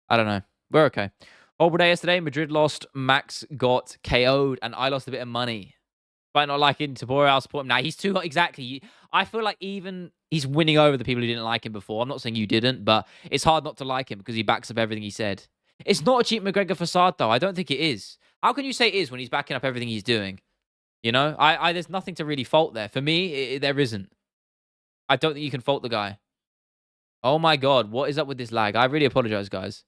I don't know. We're okay. Horrible day yesterday. Madrid lost. Max got KO'd, and I lost a bit of money. By not liking Topuria, I'll support him now. He's too exactly. I feel like even he's winning over the people who didn't like him before. I'm not saying you didn't, but it's hard not to like him because he backs up everything he said. It's not a cheap McGregor facade, though. I don't think it is. How can you say it is when he's backing up everything he's doing? You know, there's nothing to really fault there. For me, there isn't. I don't think you can fault the guy. Oh my god, what is up with this lag? I really apologize, guys.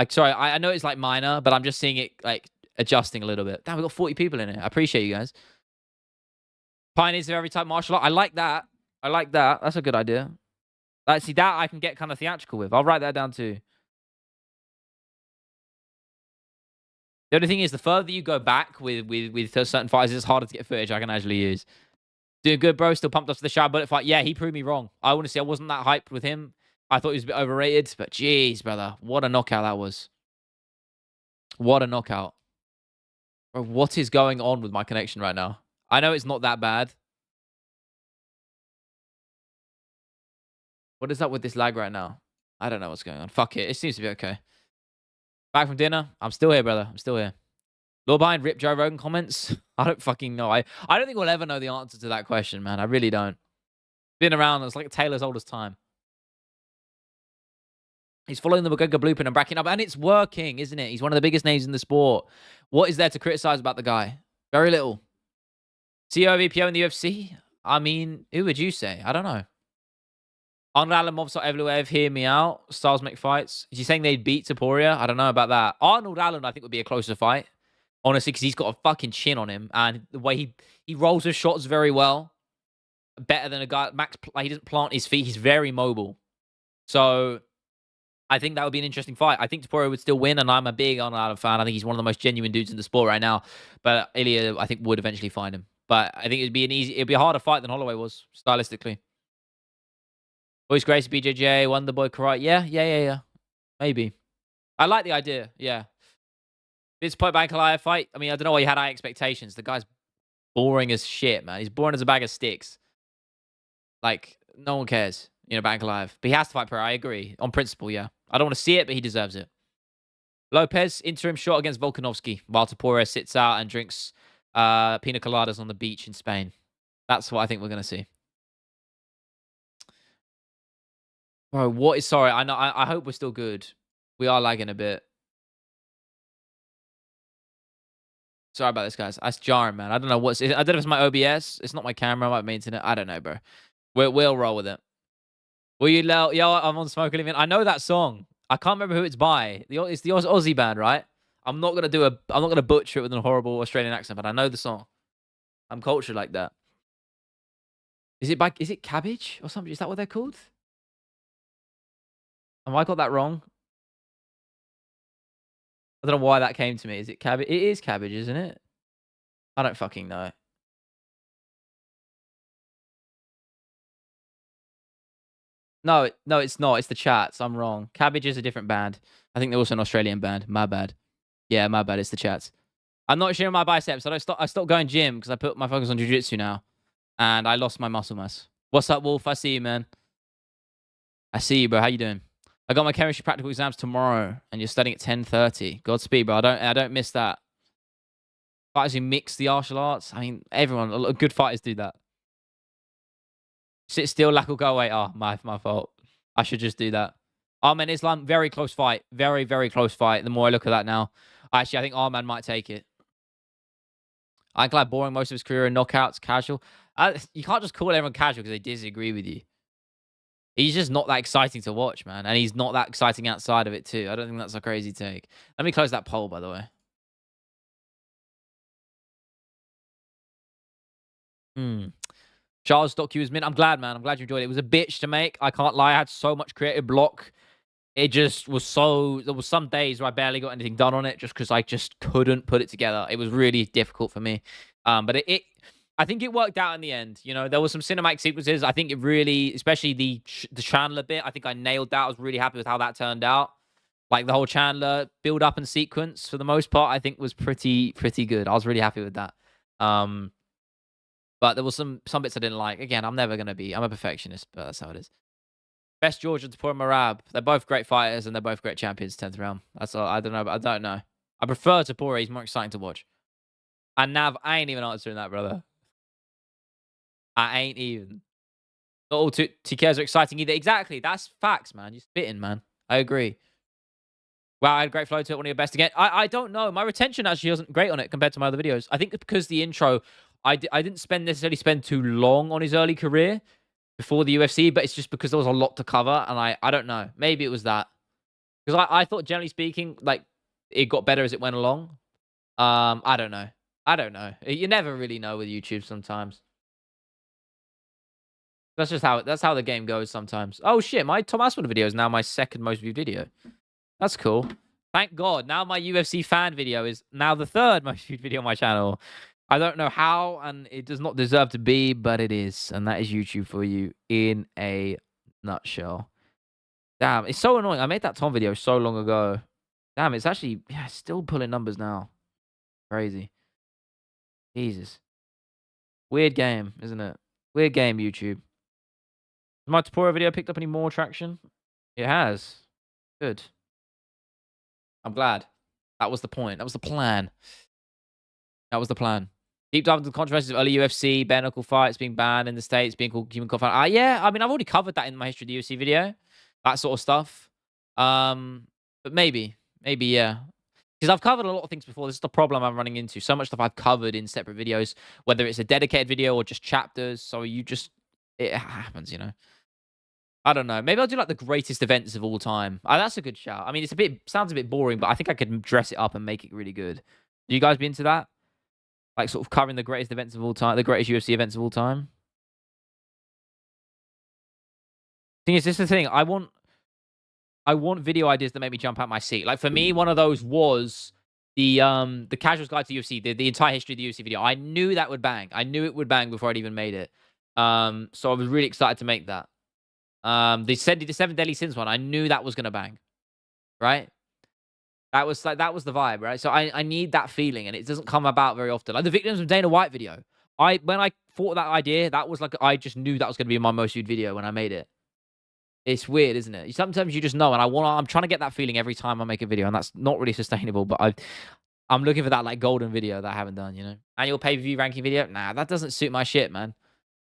Sorry, I know it's like minor, but I'm just seeing it like adjusting a little bit. Damn, we got 40 people in it. I appreciate you guys. Pioneers of every type martial art. I like that. I like that. That's a good idea. Like, see, that I can get kind of theatrical with. I'll write that down too. The only thing is, the further you go back with certain fighters, it's harder to get footage I can actually use. Doing good, bro. Still pumped up to the Shad Bullet fight. Yeah, he proved me wrong. I want to say I wasn't that hyped with him. I thought he was a bit overrated, but jeez, brother. What a knockout that was. What a knockout. Bro, what is going on with my connection right now? I know it's not that bad. What is up with this lag right now? I don't know what's going on. Fuck it. It seems to be okay. Back from dinner. I'm still here, brother. I'm still here. Lord behind Rip Joe Rogan comments. I don't fucking know. I don't think we'll ever know the answer to that question, man. I really don't. Been around. It's like Taylor's oldest time. He's following the McGregor blueprint and backing up, and it's working, isn't it? He's one of the biggest names in the sport. What is there to criticize about the guy? Very little. CEO VPO in the UFC? I mean, who would you say? I don't know. Arnold Allen, Mobsot Evloev, hear me out. Styles make fights. Is he saying they'd beat Topuria? I don't know about that. Arnold Allen, I think, would be a closer fight. Honestly, because he's got a fucking chin on him. And the way he rolls his shots very well. Better than a guy. Max, like, he doesn't plant his feet. He's very mobile. So I think that would be an interesting fight. I think Topuria would still win, and I'm a big Arnold Allen fan. I think he's one of the most genuine dudes in the sport right now. But Ilya, I think, would eventually find him. But I think it'd be a harder fight than Holloway was, stylistically. Voice Grace, BJJ, Wonderboy, Karate. Yeah. Maybe. I like the idea. Yeah. This point by Ankalaev fight. I mean, I don't know why you had high expectations. The guy's boring as shit, man. He's boring as a bag of sticks. Like, no one cares, about Ankalaev. But he has to fight Pereira. I agree. On principle, yeah. I don't want to see it, but he deserves it. Lopez, interim shot against Volkanovski, while Topuria sits out and drinks pina coladas on the beach in Spain. That's what I think we're going to see. Bro, what is... Sorry, I know. I hope we're still good. We are lagging a bit. Sorry about this, guys. That's jarring, man. I don't know what's... I don't know if it's my OBS. It's not my camera. Might be internet. I don't know, bro. We'll roll with it. Will you... Yo, I'm on Smoke Living. I know that song. I can't remember who it's by. It's the Aussie band, right? I'm not gonna butcher it with a horrible Australian accent, but I know the song. I'm cultured like that. Is it Cabbage or something? Is that what they're called? Have I got that wrong? I don't know why that came to me. Is it Cabbage? It is Cabbage, isn't it? I don't fucking know. No, no, it's not. It's the Chats. I'm wrong. Cabbage is a different band. I think they're also an Australian band. My bad. Yeah, my bad. It's the Chats. I'm not showing my biceps. I stopped going gym because I put my focus on jiu-jitsu now, and I lost my muscle mass. What's up, Wolf? I see you, man. I see you, bro. How you doing? I got my chemistry practical exams tomorrow, and you're studying at 10:30. Godspeed, bro. I don't miss that. Fighters who mix the martial arts. I mean, everyone. A lot of good fighters do that. Sit still, lack will go away. Oh, my fault. I should just do that. Arman Islam, very close fight. Very, very close fight. The more I look at that now. Actually, I think Arman might take it. I'm glad boring most of his career in knockouts, casual. You can't just call everyone casual because they disagree with you. He's just not that exciting to watch, man. And he's not that exciting outside of it, too. I don't think that's a crazy take. Let me close that poll, by the way. Charles Docu was mint. I'm glad, man. I'm glad you enjoyed it. It was a bitch to make. I can't lie. I had so much creative block. It just was so... There was some days where I barely got anything done on it just because I just couldn't put it together. It was really difficult for me. But I think it worked out in the end. You know, there was some cinematic sequences. I think it really... Especially the Chandler bit. I think I nailed that. I was really happy with how that turned out. Like, the whole Chandler build-up and sequence, for the most part, I think was pretty good. I was really happy with that. But there was some bits I didn't like. Again, I'm a perfectionist, but that's how it is. Best Georgian Topuria Marab. They're both great fighters and they're both great champions, 10th round. That's all. I don't know, but I don't know. I prefer Topuria. He's more exciting to watch. And Nav, I ain't even answering that, brother. I ain't even. Not all TKs are exciting either. Exactly. That's facts, man. You're spitting, man. I agree. Wow, I had a great flow to it. One of your best again. I don't know. My retention actually wasn't great on it compared to my other videos. I think because the intro, I didn't necessarily spend too long on his early career before the UFC, but it's just because there was a lot to cover, and I don't know. Maybe it was that. Because I thought, generally speaking, like, it got better as it went along. I don't know. I don't know. You never really know with YouTube sometimes. That's how the game goes sometimes. Oh shit, my Tom Aspinall video is now my second most viewed video. That's cool. Thank God. Now my UFC fan video is now the third most viewed video on my channel. I don't know how, and it does not deserve to be, but it is. And that is YouTube for you in a nutshell. Damn, it's so annoying. I made that Tom video so long ago. Damn, it's actually still pulling numbers now. Crazy. Jesus. Weird game, isn't it? Weird game, YouTube. Has my Topuria video picked up any more traction? It has. Good. I'm glad. That was the point. That was the plan. That was the plan. Deep dive into the controversies of early UFC, bare knuckle fights being banned in the States, being called human confound. Yeah, I mean, I've already covered that in my history of the UFC video. That sort of stuff. But maybe, yeah. Because I've covered a lot of things before. This is the problem I'm running into. So much stuff I've covered in separate videos, whether it's a dedicated video or just chapters. So it happens, you know. I don't know. Maybe I'll do like the greatest events of all time. That's a good shout. I mean, sounds a bit boring, but I think I could dress it up and make it really good. Do you guys be into that? Like, sort of covering the greatest events of all time, the greatest UFC events of all time. Thing is, this is the thing. I want video ideas that make me jump out my seat. Like, for me, one of those was the Casual's Guide to UFC, the entire history of the UFC video. I knew that would bang. I knew it would bang before I'd even made it. So I was really excited to make that. The 7 Deadly Sins one, I knew that was gonna bang, right? That was the vibe, right? So I need that feeling, and it doesn't come about very often. Like the Victims of Dana White video. When I thought of that idea, that was like I just knew that was gonna be my most viewed video when I made it. It's weird, isn't it? Sometimes you just know, and I'm trying to get that feeling every time I make a video, and that's not really sustainable. But I'm looking for that like golden video that I haven't done, you know? Annual pay-per-view ranking video? Nah, that doesn't suit my shit, man.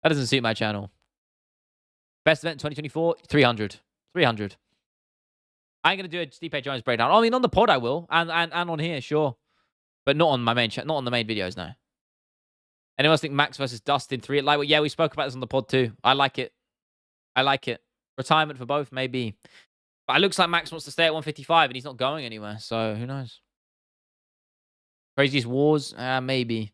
That doesn't suit my channel. Best event 2024, 300. 300. I'm gonna do a Stipe Jones breakdown. I mean, on the pod I will, and on here, sure, but not on my main not on the main videos. No. Anyone else think Max versus Dustin 3 at lightweight? Yeah, we spoke about this on the pod too. I like it. I like it. Retirement for both, maybe. But it looks like Max wants to stay at 155 and he's not going anywhere. So who knows? Craziest wars? Maybe.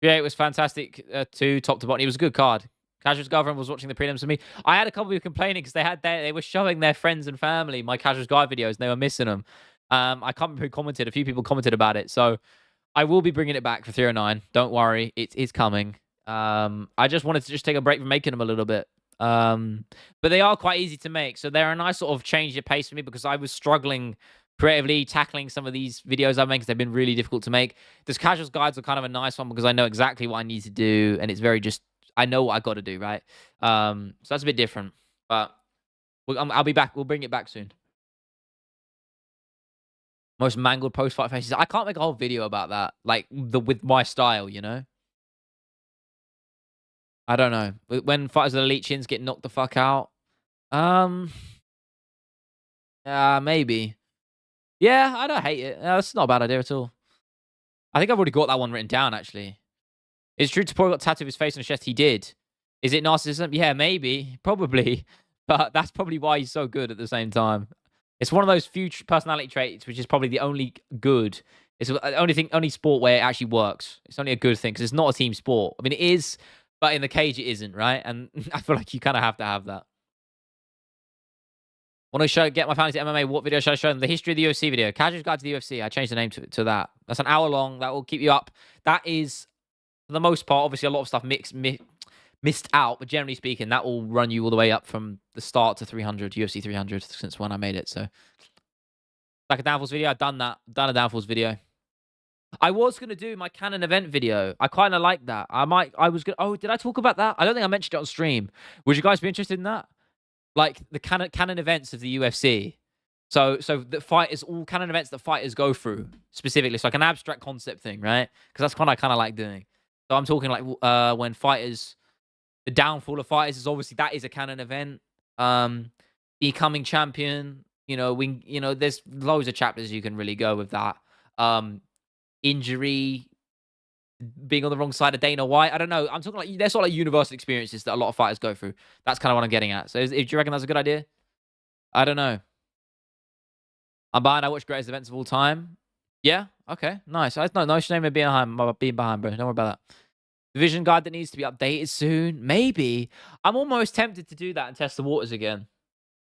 Yeah, it was fantastic too, top to bottom. It was a good card. Casual's girlfriend was watching the prelims with me. I had a couple of people complaining because they were showing their friends and family my Casual's guy videos and they were missing them. I can't remember who commented. A few people commented about it. So I will be bringing it back for 309. Don't worry, it is coming. I just wanted to just take a break from making them a little bit. But they are quite easy to make. So they're a nice sort of change of pace for me because I was struggling creatively tackling some of these videos I make because they've been really difficult to make. This casuals guides are kind of a nice one because I know exactly what I need to do and it's very just I know what I got to do, right? So that's a bit different, but I'll be back. We'll bring it back soon. Most mangled post-fight faces. I can't make a whole video about that, like with my style, you know. I don't know when fighters with elite chins get knocked the fuck out. Maybe. Yeah, I don't hate it. That's not a bad idea at all. I think I've already got that one written down, actually. Is it true Topuria got tattooed his face on his chest? He did. Is it narcissism? Yeah, maybe. Probably. But that's probably why he's so good at the same time. It's one of those few personality traits, which is probably the only good. It's the only sport where it actually works. It's only a good thing because it's not a team sport. I mean, it is, but in the cage, it isn't, right? And I feel like you kind of have that. Want to get my family to MMA? What video should I show them? The history of the UFC video. Casual's Guide to the UFC. I changed the name to that. That's an hour long. That will keep you up. That is, for the most part, obviously a lot of stuff missed out, but generally speaking, that will run you all the way up from the start to 300, UFC 300, since when I made it. So, like a downfalls video, I've done that. Done a downfalls video. I was going to do my Canon event video. I kind of like that. Oh, did I talk about that? I don't think I mentioned it on stream. Would you guys be interested in that? Like the canon events of the UFC. So the fight is all canon events that fighters go through specifically. So like an abstract concept thing, right? Because that's what I kind of like doing. So I'm talking like when fighters, the downfall of fighters is obviously that is a canon event. Becoming champion, there's loads of chapters you can really go with that. Injury, being on the wrong side of Dana White. I don't know. I'm talking like there's sort of like universal experiences that a lot of fighters go through. That's kind of what I'm getting at. So, do you reckon that's a good idea? I don't know. I'm behind. I watch greatest events of all time. Yeah. Okay. Nice. No shame in being behind, bro. Don't worry about that. The vision guide that needs to be updated soon. Maybe. I'm almost tempted to do that and test the waters again.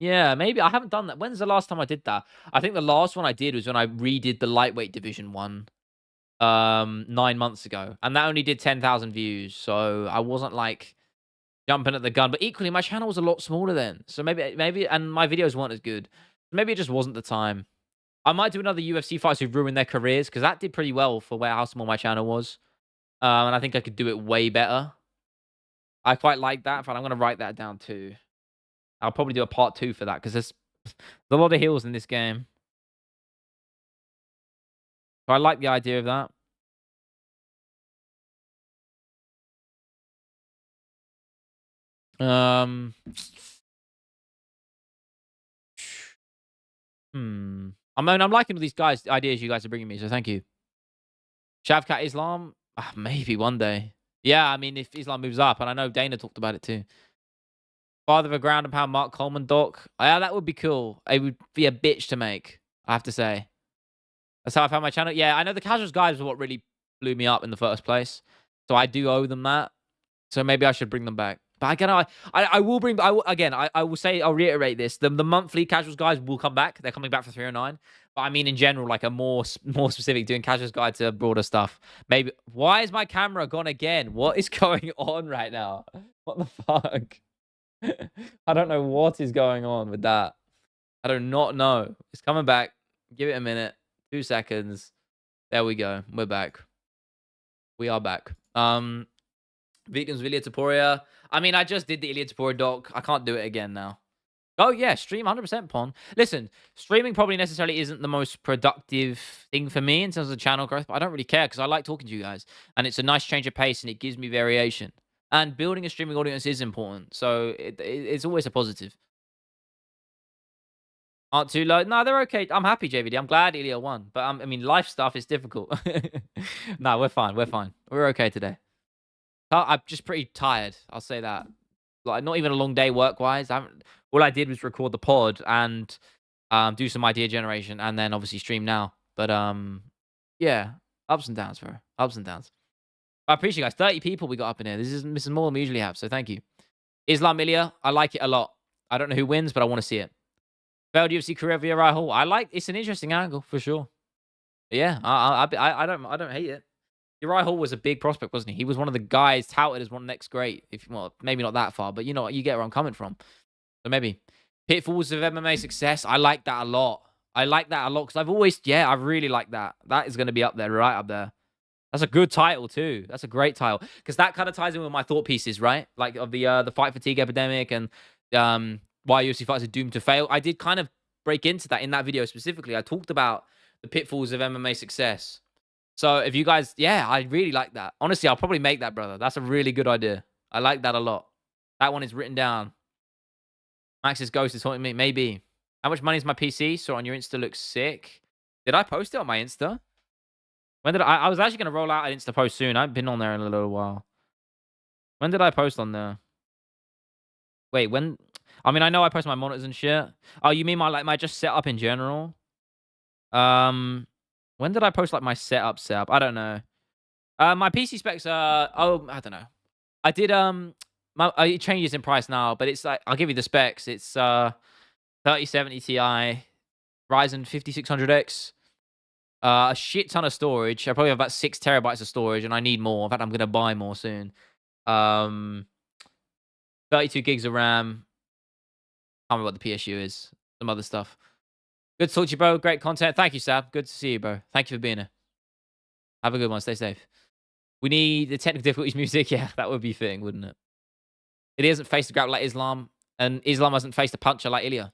Yeah, maybe. I haven't done that. When's the last time I did that? I think the last one I did was when I redid the lightweight division one. 9 months ago, and that only did 10,000 views, so I wasn't like jumping at the gun, but equally my channel was a lot smaller then, so maybe and my videos weren't as good. Maybe it just wasn't the time. I might do another UFC fights who ruined their careers because that did pretty well for how small my channel was, and I think I could do it way better. I quite like that, but I'm gonna write that down too. I'll probably do a part 2 for that because there's a lot of heals in this game. So I like the idea of that. I mean, I'm liking all these ideas you guys are bringing me, so thank you. Shavkat Islam? Maybe one day. Yeah, I mean, if Islam moves up, and I know Dana talked about it too. Father of a ground and pound Mark Coleman doc. Yeah, that would be cool. It would be a bitch to make, I have to say. That's how I found my channel. Yeah, I know the casuals guys were what really blew me up in the first place. So I do owe them that. So maybe I should bring them back. But again, I will bring. I will say. I'll reiterate this. The monthly casuals guys will come back. They're coming back for 309. But I mean, in general, like a more specific, doing casuals guide to broader stuff. Maybe. Why is my camera gone again? What is going on right now? What the fuck? I don't know what is going on with that. I do not know. It's coming back. Give it a minute. 2 seconds. There we go. We're back. We are back. Victims of Ilya Topuria. I mean, I just did the Ilya Topuria doc. I can't do it again now. Oh, yeah. Stream 100% Pon. Listen, streaming probably necessarily isn't the most productive thing for me in terms of channel growth, but I don't really care because I like talking to you guys. And it's a nice change of pace and it gives me variation. And building a streaming audience is important. So it's always a positive. Aren't too low. No, they're okay. I'm happy, JVD. I'm glad Ilya won. But I mean, life stuff is difficult. No, we're fine. We're fine. We're okay today. I'm just pretty tired. I'll say that. Like, not even a long day work-wise. All I did was record the pod and do some idea generation, and then obviously stream now. But yeah, ups and downs, bro. Ups and downs. I appreciate you guys. 30 people we got up in here. This is more than we usually have, so thank you. Islam Ilya, I like it a lot. I don't know who wins, but I want to see it. Failed UFC career via Rahul. It's an interesting angle for sure. But yeah, I don't hate it. Uriah Hall was a big prospect, wasn't he? He was one of the guys touted as one next great. Well, maybe not that far, but you know what? You get where I'm coming from. So maybe pitfalls of MMA success. I like that a lot. I like that a lot because I really like that. That is going to be up there, right up there. That's a good title too. That's a great title because that kind of ties in with my thought pieces, right? Like of the fight fatigue epidemic and why UFC fighters are doomed to fail. I did kind of break into that in that video specifically. I talked about the pitfalls of MMA success. So if you guys, yeah, I really like that. Honestly, I'll probably make that, brother. That's a really good idea. I like that a lot. That one is written down. Max's ghost is haunting me. Maybe. How much money is my PC? So on your Insta looks sick. Did I post it on my Insta? When did I was actually going to roll out an Insta post soon. I've been on there in a little while. When did I post on there? Wait, when? I mean, I know I post my monitors and shit. Oh, you mean my just setup in general? When did I post like my setup? I don't know. My PC specs are I don't know. I did it changes in price now, but it's like I'll give you the specs. It's 3070 Ti, Ryzen 5600X, a shit ton of storage. I probably have about 6 terabytes of storage, and I need more. In fact, I'm gonna buy more soon. 32 gigs of RAM. I can't remember what the PSU is. Some other stuff. Good to talk to you, bro. Great content. Thank you, Sab. Good to see you, bro. Thank you for being here. Have a good one. Stay safe. We need the technical difficulties music. Yeah, that would be fitting, wouldn't it? It hasn't faced a grab like Islam, and Islam hasn't faced a puncher like Ilya.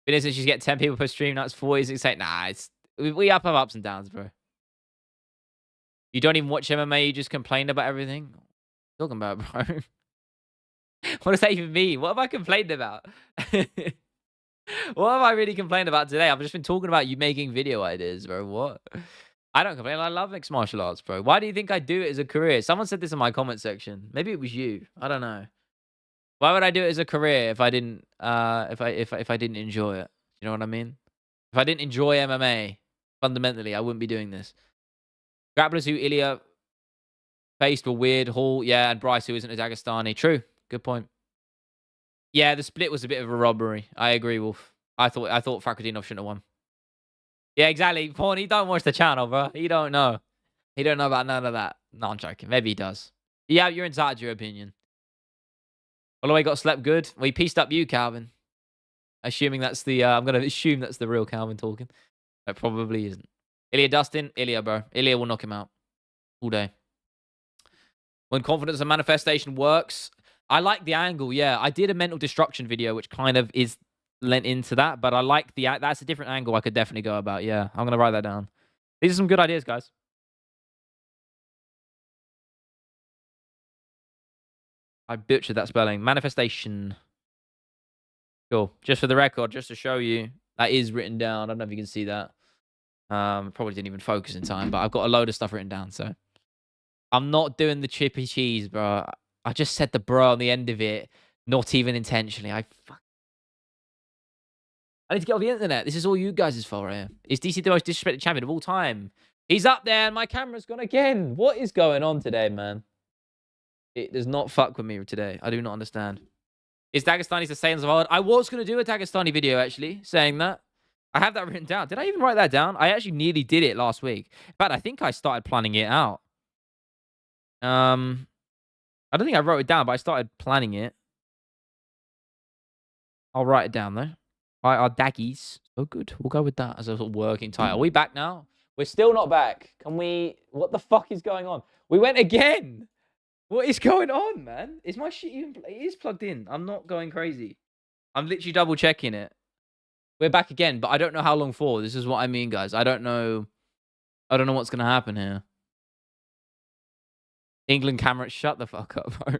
It isn't just get 10 people per stream. That's 40. It's like, nah, we have ups and downs, bro. You don't even watch MMA. You just complain about everything. What are you talking about, bro? What does that even mean? What have I complained about? What have I really complained about today? I've just been talking about you making video ideas, bro. What? I don't complain. I love mixed martial arts, bro. Why do you think I do it as a career? Someone said this in my comment section. Maybe it was you. I don't know. Why would I do it as a career if I didn't if I didn't enjoy it? You know what I mean? If I didn't enjoy MMA, fundamentally, I wouldn't be doing this. Grapplers who Ilya faced were weird. Hall, yeah, and Bryce who isn't a Dagestani. True. Good point. Yeah, the split was a bit of a robbery. I agree, Wolf. I thought Fakradinov shouldn't have won. Yeah, exactly. Pawn, he don't watch the channel, bro. He don't know. He don't know about none of that. No, I'm joking. Maybe he does. Yeah, you're entitled to your opinion. Holloway got slept good. Well, he pieced up you, Calvin. Assuming that's the... I'm going to assume that's the real Calvin talking. It probably isn't. Ilya Dustin? Ilya, bro. Ilya will knock him out. All day. When confidence and manifestation works... I like the angle, yeah. I did a mental destruction video, which kind of is lent into that, but I like that's a different angle I could definitely go about, yeah. I'm going to write that down. These are some good ideas, guys. I butchered that spelling. Manifestation. Cool. Just for the record, just to show you, that is written down. I don't know if you can see that. Probably didn't even focus in time, but I've got a load of stuff written down, so. I'm not doing the chippy cheese, bro. I just said the bro on the end of it, not even intentionally. I need to get off the internet. This is all you guys' fault right here. Is DC the most disrespected champion of all time? He's up there and my camera's gone again. What is going on today, man? It does not fuck with me today. I do not understand. Is Dagestani the Saiyans of old? I was going to do a Dagestani video, actually, saying that. I have that written down. Did I even write that down? I actually nearly did it last week. In fact, I think I started planning it out. I don't think I wrote it down, but I started planning it. I'll write it down, though. All right, our Daggies. Oh, good. We'll go with that as a sort of working title. Are we back now? We're still not back. Can we... What the fuck is going on? We went again. What is going on, man? Is my shit even... It is plugged in. I'm not going crazy. I'm literally double checking it. We're back again, but I don't know how long for. This is what I mean, guys. I don't know what's going to happen here. England camera, shut the fuck up, bro.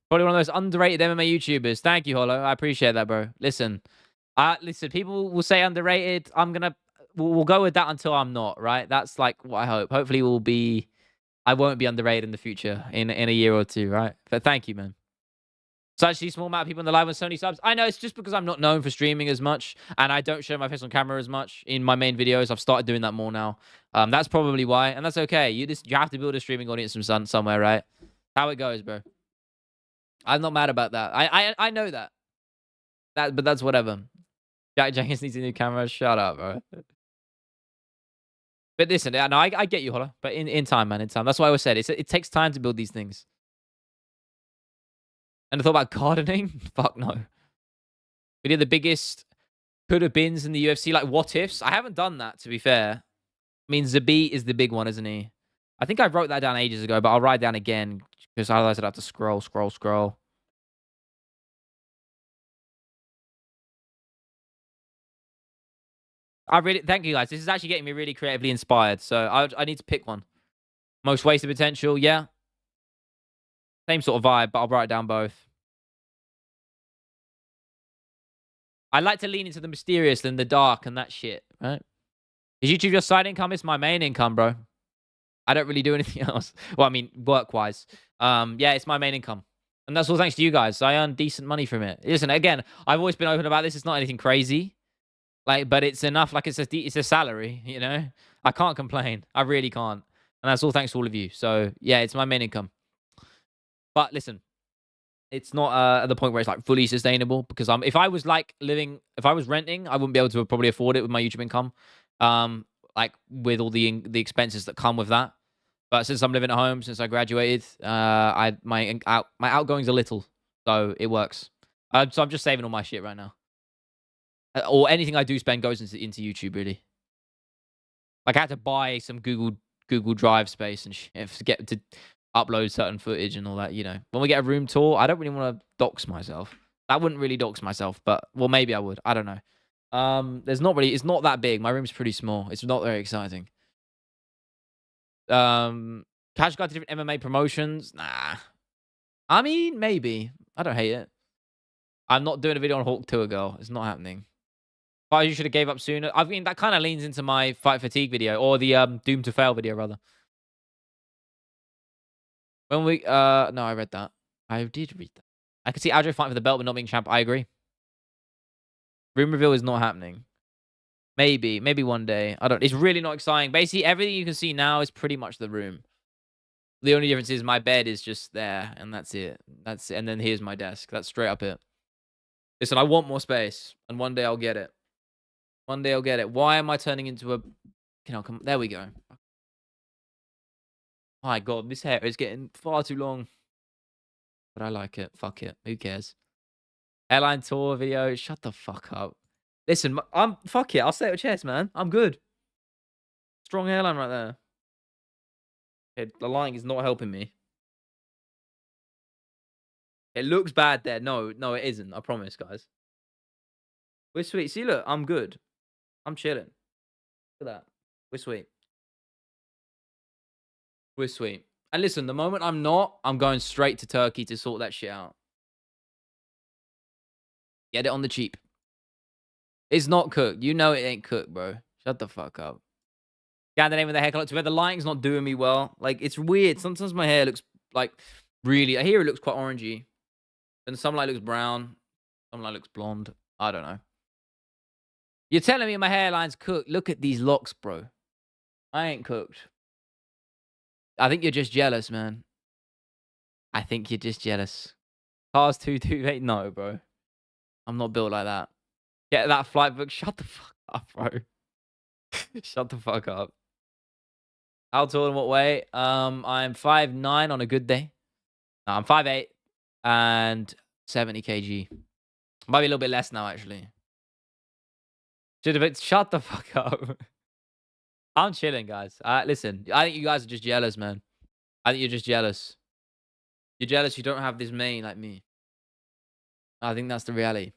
Probably one of those underrated MMA YouTubers. Thank you, Hollow. I appreciate that, bro. Listen, people will say underrated. We'll go with that until I'm not, right? That's like what I hope. Hopefully I won't be underrated in the future in a year or two, right? But thank you, man. So actually, small amount of people in the live with Sony subs. I know it's just because I'm not known for streaming as much, and I don't show my face on camera as much in my main videos. I've started doing that more now. That's probably why, and that's okay. You have to build a streaming audience from somewhere, right? How it goes, bro. I'm not mad about that. I know that. But that's whatever. Jack Jenkins needs a new camera. Shut up, bro. But listen, no, I get you, Holler. But in time, man, in time. That's why I always said it takes time to build these things. And I thought about gardening. Fuck no. We did the biggest could have beens in the UFC, like what ifs. I haven't done that, to be fair. I mean, Zabit is the big one, isn't he? I think I wrote that down ages ago, but I'll write down again because otherwise I'd have to scroll. Thank you guys. This is actually getting me really creatively inspired. So I need to pick one. Most wasted potential, yeah. Same sort of vibe, but I'll write down both. I like to lean into the mysterious and the dark and that shit, right? Is YouTube your side income? It's my main income, bro. I don't really do anything else. Well, I mean, work-wise. Yeah, it's my main income. And that's all thanks to you guys. I earn decent money from it. Listen, again, I've always been open about this. It's not anything crazy. Like, but it's enough. Like, it's a salary, you know? I can't complain. I really can't. And that's all thanks to all of you. So, yeah, it's my main income. But listen, it's not at the point where it's like fully sustainable because if I was renting, I wouldn't be able to probably afford it with my YouTube income. Like with all the expenses that come with that. But since I'm living at home, since I graduated, my outgoings are little, so it works. So I'm just saving all my shit right now, or anything I do spend goes into YouTube. Really, like I had to buy some Google Drive space and shit to get to upload certain footage and all that. You know, when we get a room tour, I don't really want to dox myself. I wouldn't really dox myself, but well, maybe I would. I don't know. It's not that big. My room's pretty small. It's not very exciting. Cash got to different MMA promotions. Nah. I mean, maybe. I don't hate it. I'm not doing a video on Hawk 2 ago. It's not happening. But you should have gave up sooner. I mean, that kind of leans into my fight fatigue video or the Doom to Fail video, rather. When we no, I read that. I did read that. I could see Aljo fighting for the belt but not being champ. I agree. Room reveal is not happening. Maybe one day. It's really not exciting. Basically, everything you can see now is pretty much the room. The only difference is my bed is just there, and that's it. That's it. And then here's my desk. That's straight up it. Listen, I want more space, and one day I'll get it. One day I'll get it. Why am I turning into a... come... There we go. My God, this hair is getting far too long. But I like it. Fuck it. Who cares? Airline tour video. Shut the fuck up. Listen, fuck it. I'll stay with chest, man. I'm good. Strong hairline right there. Okay, the lighting is not helping me. It looks bad there. No, it isn't. I promise, guys. We're sweet. See, look, I'm good. I'm chilling. Look at that. We're sweet. We're sweet. And listen, the moment I'm not, I'm going straight to Turkey to sort that shit out. Get it on the cheap. It's not cooked. You know it ain't cooked, bro. Shut the fuck up. Yeah, the name of the haircut. To where the lighting's not doing me well. Like, it's weird. Sometimes my hair looks like really... I hear it looks quite orangey. And some light looks brown. Some light looks blonde. I don't know. You're telling me my hairline's cooked. Look at these locks, bro. I ain't cooked. I think you're just jealous, man. I think you're just jealous. Cars 228? No, bro. I'm not built like that. Get that flight book. Shut the fuck up, bro. Shut the fuck up. How tall in what way? I'm 5'9" on a good day. No, I'm 5'8" and 70 kg. Might be a little bit less now, actually. Shut the fuck up. I'm chilling, guys. Listen, I think you guys are just jealous, man. I think you're just jealous. You're jealous you don't have this main like me. I think that's the reality.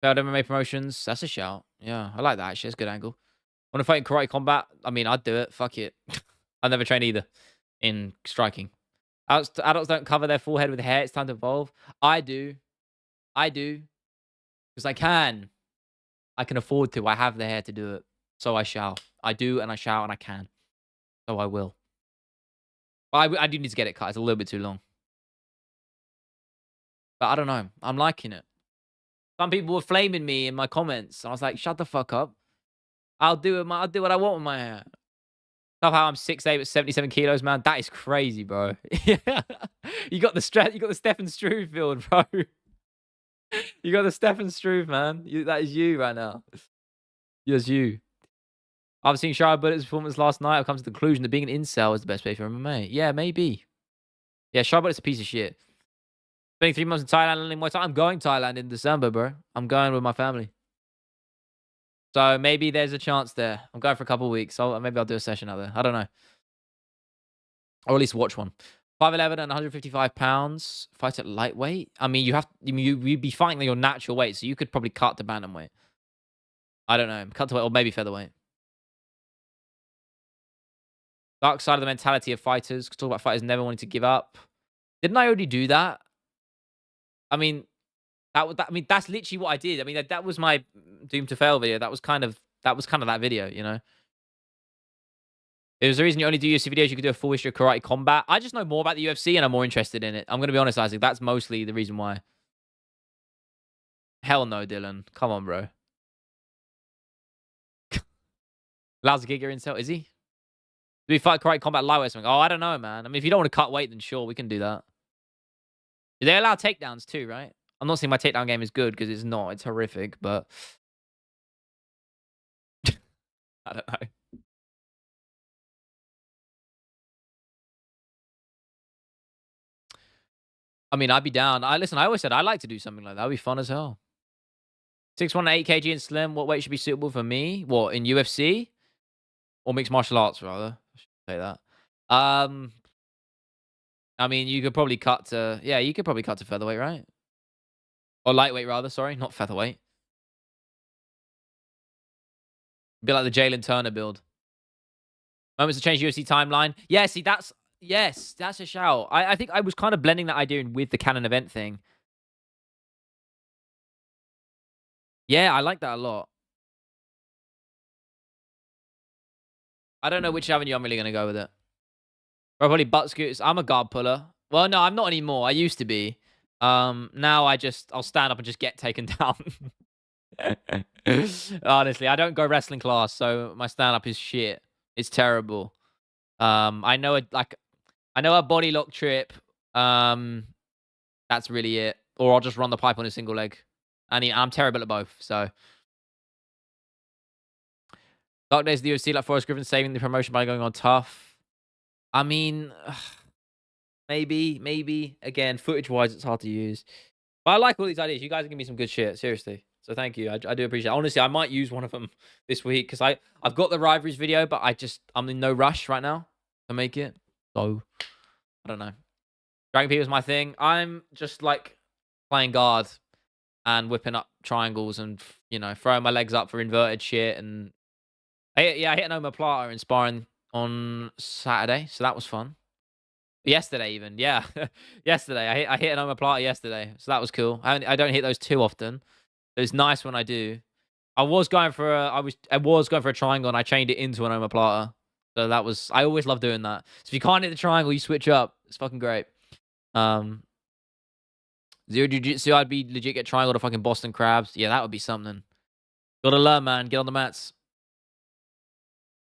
Failed MMA promotions. That's a shout. Yeah, I like that, actually. That's a good angle. Want to fight in karate combat? I mean, I'd do it. Fuck it. I've never trained either in striking. Adults don't cover their full head with hair. It's time to evolve. I do. Because I can. I can afford to. I have the hair to do it. So I shall. I do and I shall and I can. So I will. But I do need to get it cut. It's a little bit too long. But I don't know. I'm liking it. Some people were flaming me in my comments. I was like, shut the fuck up. I'll do what I want with my hair. Love how I'm 6'8" but 77 kilos, man. That is crazy, bro. Yeah. You got the Stefan Struve build, bro. You got the Stefan Struve, man. That is you right now. Yes, you. I've seen Shara Bullet's performance last night. I've come to the conclusion that being an incel is the best way for MMA. Yeah, maybe. Yeah, Shara Bullet's a piece of shit. Spending 3 months in Thailand learning Muay Thai. I'm going Thailand in December, bro. I'm going with my family. So maybe there's a chance there. I'm going for a couple of weeks. So maybe I'll do a session out there. I don't know. Or at least watch one. 5'11" and 155 pounds. Fight at lightweight. I mean, you'd be fighting your natural weight, so you could probably cut to bantamweight. I don't know. Cut to weight or maybe featherweight. Dark side of the mentality of fighters. Talk about fighters never wanting to give up. Didn't I already do that? I mean, that's literally what I did. I mean, that was my Doom to Fail video. That was kind of that video, you know? It was the reason you only do UFC videos. You could do a full history of karate combat. I just know more about the UFC and I'm more interested in it. I'm going to be honest, Isaac. That's mostly the reason why. Hell no, Dylan. Come on, bro. Lousy Giga incel, is he? Do we fight karate combat lightweight or something? Oh, I don't know, man. I mean, if you don't want to cut weight, then sure, we can do that. They allow takedowns too, right? I'm not saying my takedown game is good because it's not. It's horrific, but I don't know. I mean, I'd be down. Listen, I always said I'd like to do something like that. That'd be fun as hell. 6'1" 8 kg and slim. What weight should be suitable for me? What, in UFC? Or mixed martial arts, rather. I should say that. I mean, you could probably cut to... Yeah, you could probably cut to featherweight, right? Or lightweight, rather. Sorry, not featherweight. Be like the Jalen Turner build. Moments to change UFC timeline. Yeah, see, that's... Yes, that's a shout. I think I was kind of blending that idea in with the canon event thing. Yeah, I like that a lot. I don't know which avenue I'm really going to go with it. Probably butt scooters. I'm a guard puller. Well, no, I'm not anymore. I used to be. Now I'll stand up and just get taken down. Honestly, I don't go wrestling class, so my stand up is shit. It's terrible. I know a body lock trip. That's really it. Or I'll just run the pipe on a single leg. I'm terrible at both, so. Dark Days of the UFC, like Forrest Griffin saving the promotion by going on tough. I mean, maybe. Again, footage-wise, it's hard to use. But I like all these ideas. You guys are giving me some good shit, seriously. So thank you. I do appreciate it. Honestly, I might use one of them this week because I've got the rivalries video, but I'm in no rush right now to make it. So, I don't know. Dragging people is my thing. I'm just like playing guard and whipping up triangles and, you know, throwing my legs up for inverted shit. And I hit an omoplata in sparring on Saturday, so that was fun. Yesterday even, yeah. Yesterday. I hit an omoplata yesterday, so that was cool. I don't hit those too often. It's nice when I do. I was going for a triangle and I chained it into an omoplata. So that was... I always love doing that. So if you can't hit the triangle, you switch up. It's fucking great. Zero Jiu-Jitsu, I'd be legit get triangle to fucking Boston Crabs. Yeah, that would be something. Gotta learn, man. Get on the mats.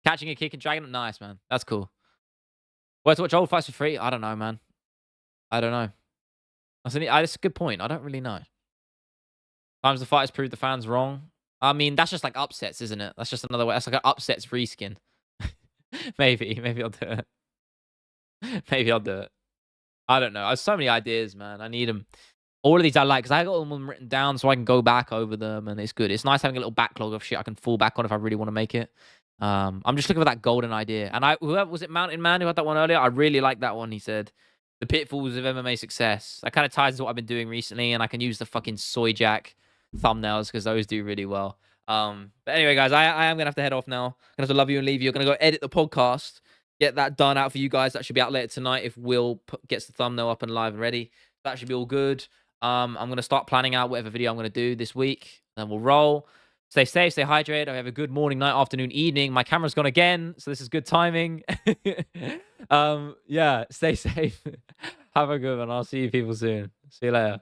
Catching a kick and dragging it. Nice, man. That's cool. Where to watch old fights for free? I don't know, man. I don't know. That's a good point. I don't really know. Times the fighters prove the fans wrong. I mean, that's just like upsets, isn't it? That's just another way. That's like an upsets reskin. Maybe I'll do it. Maybe I'll do it. I don't know. I have so many ideas, man. I need them. All of these I like because I got all of them written down so I can go back over them and it's good. It's nice having a little backlog of shit I can fall back on if I really want to make it. I'm just looking for that golden idea. And whoever was it, Mountain Man, who had that one earlier? I really like that one. He said the pitfalls of MMA success. That kind of ties into what I've been doing recently, and I can use the fucking Soy Jack thumbnails because those do really well. But anyway, guys, I am gonna have to head off now. Gonna have to love you and leave you. I'm gonna go edit the podcast, get that done out for you guys. That should be out later tonight if Will gets the thumbnail up and live and ready. That should be all good. I'm gonna start planning out whatever video I'm gonna do this week, and we'll roll. Stay safe, stay hydrated. I have a good morning, night, afternoon, evening. My camera's gone again, so this is good timing. Yeah, stay safe. Have a good one. I'll see you people soon. See you later.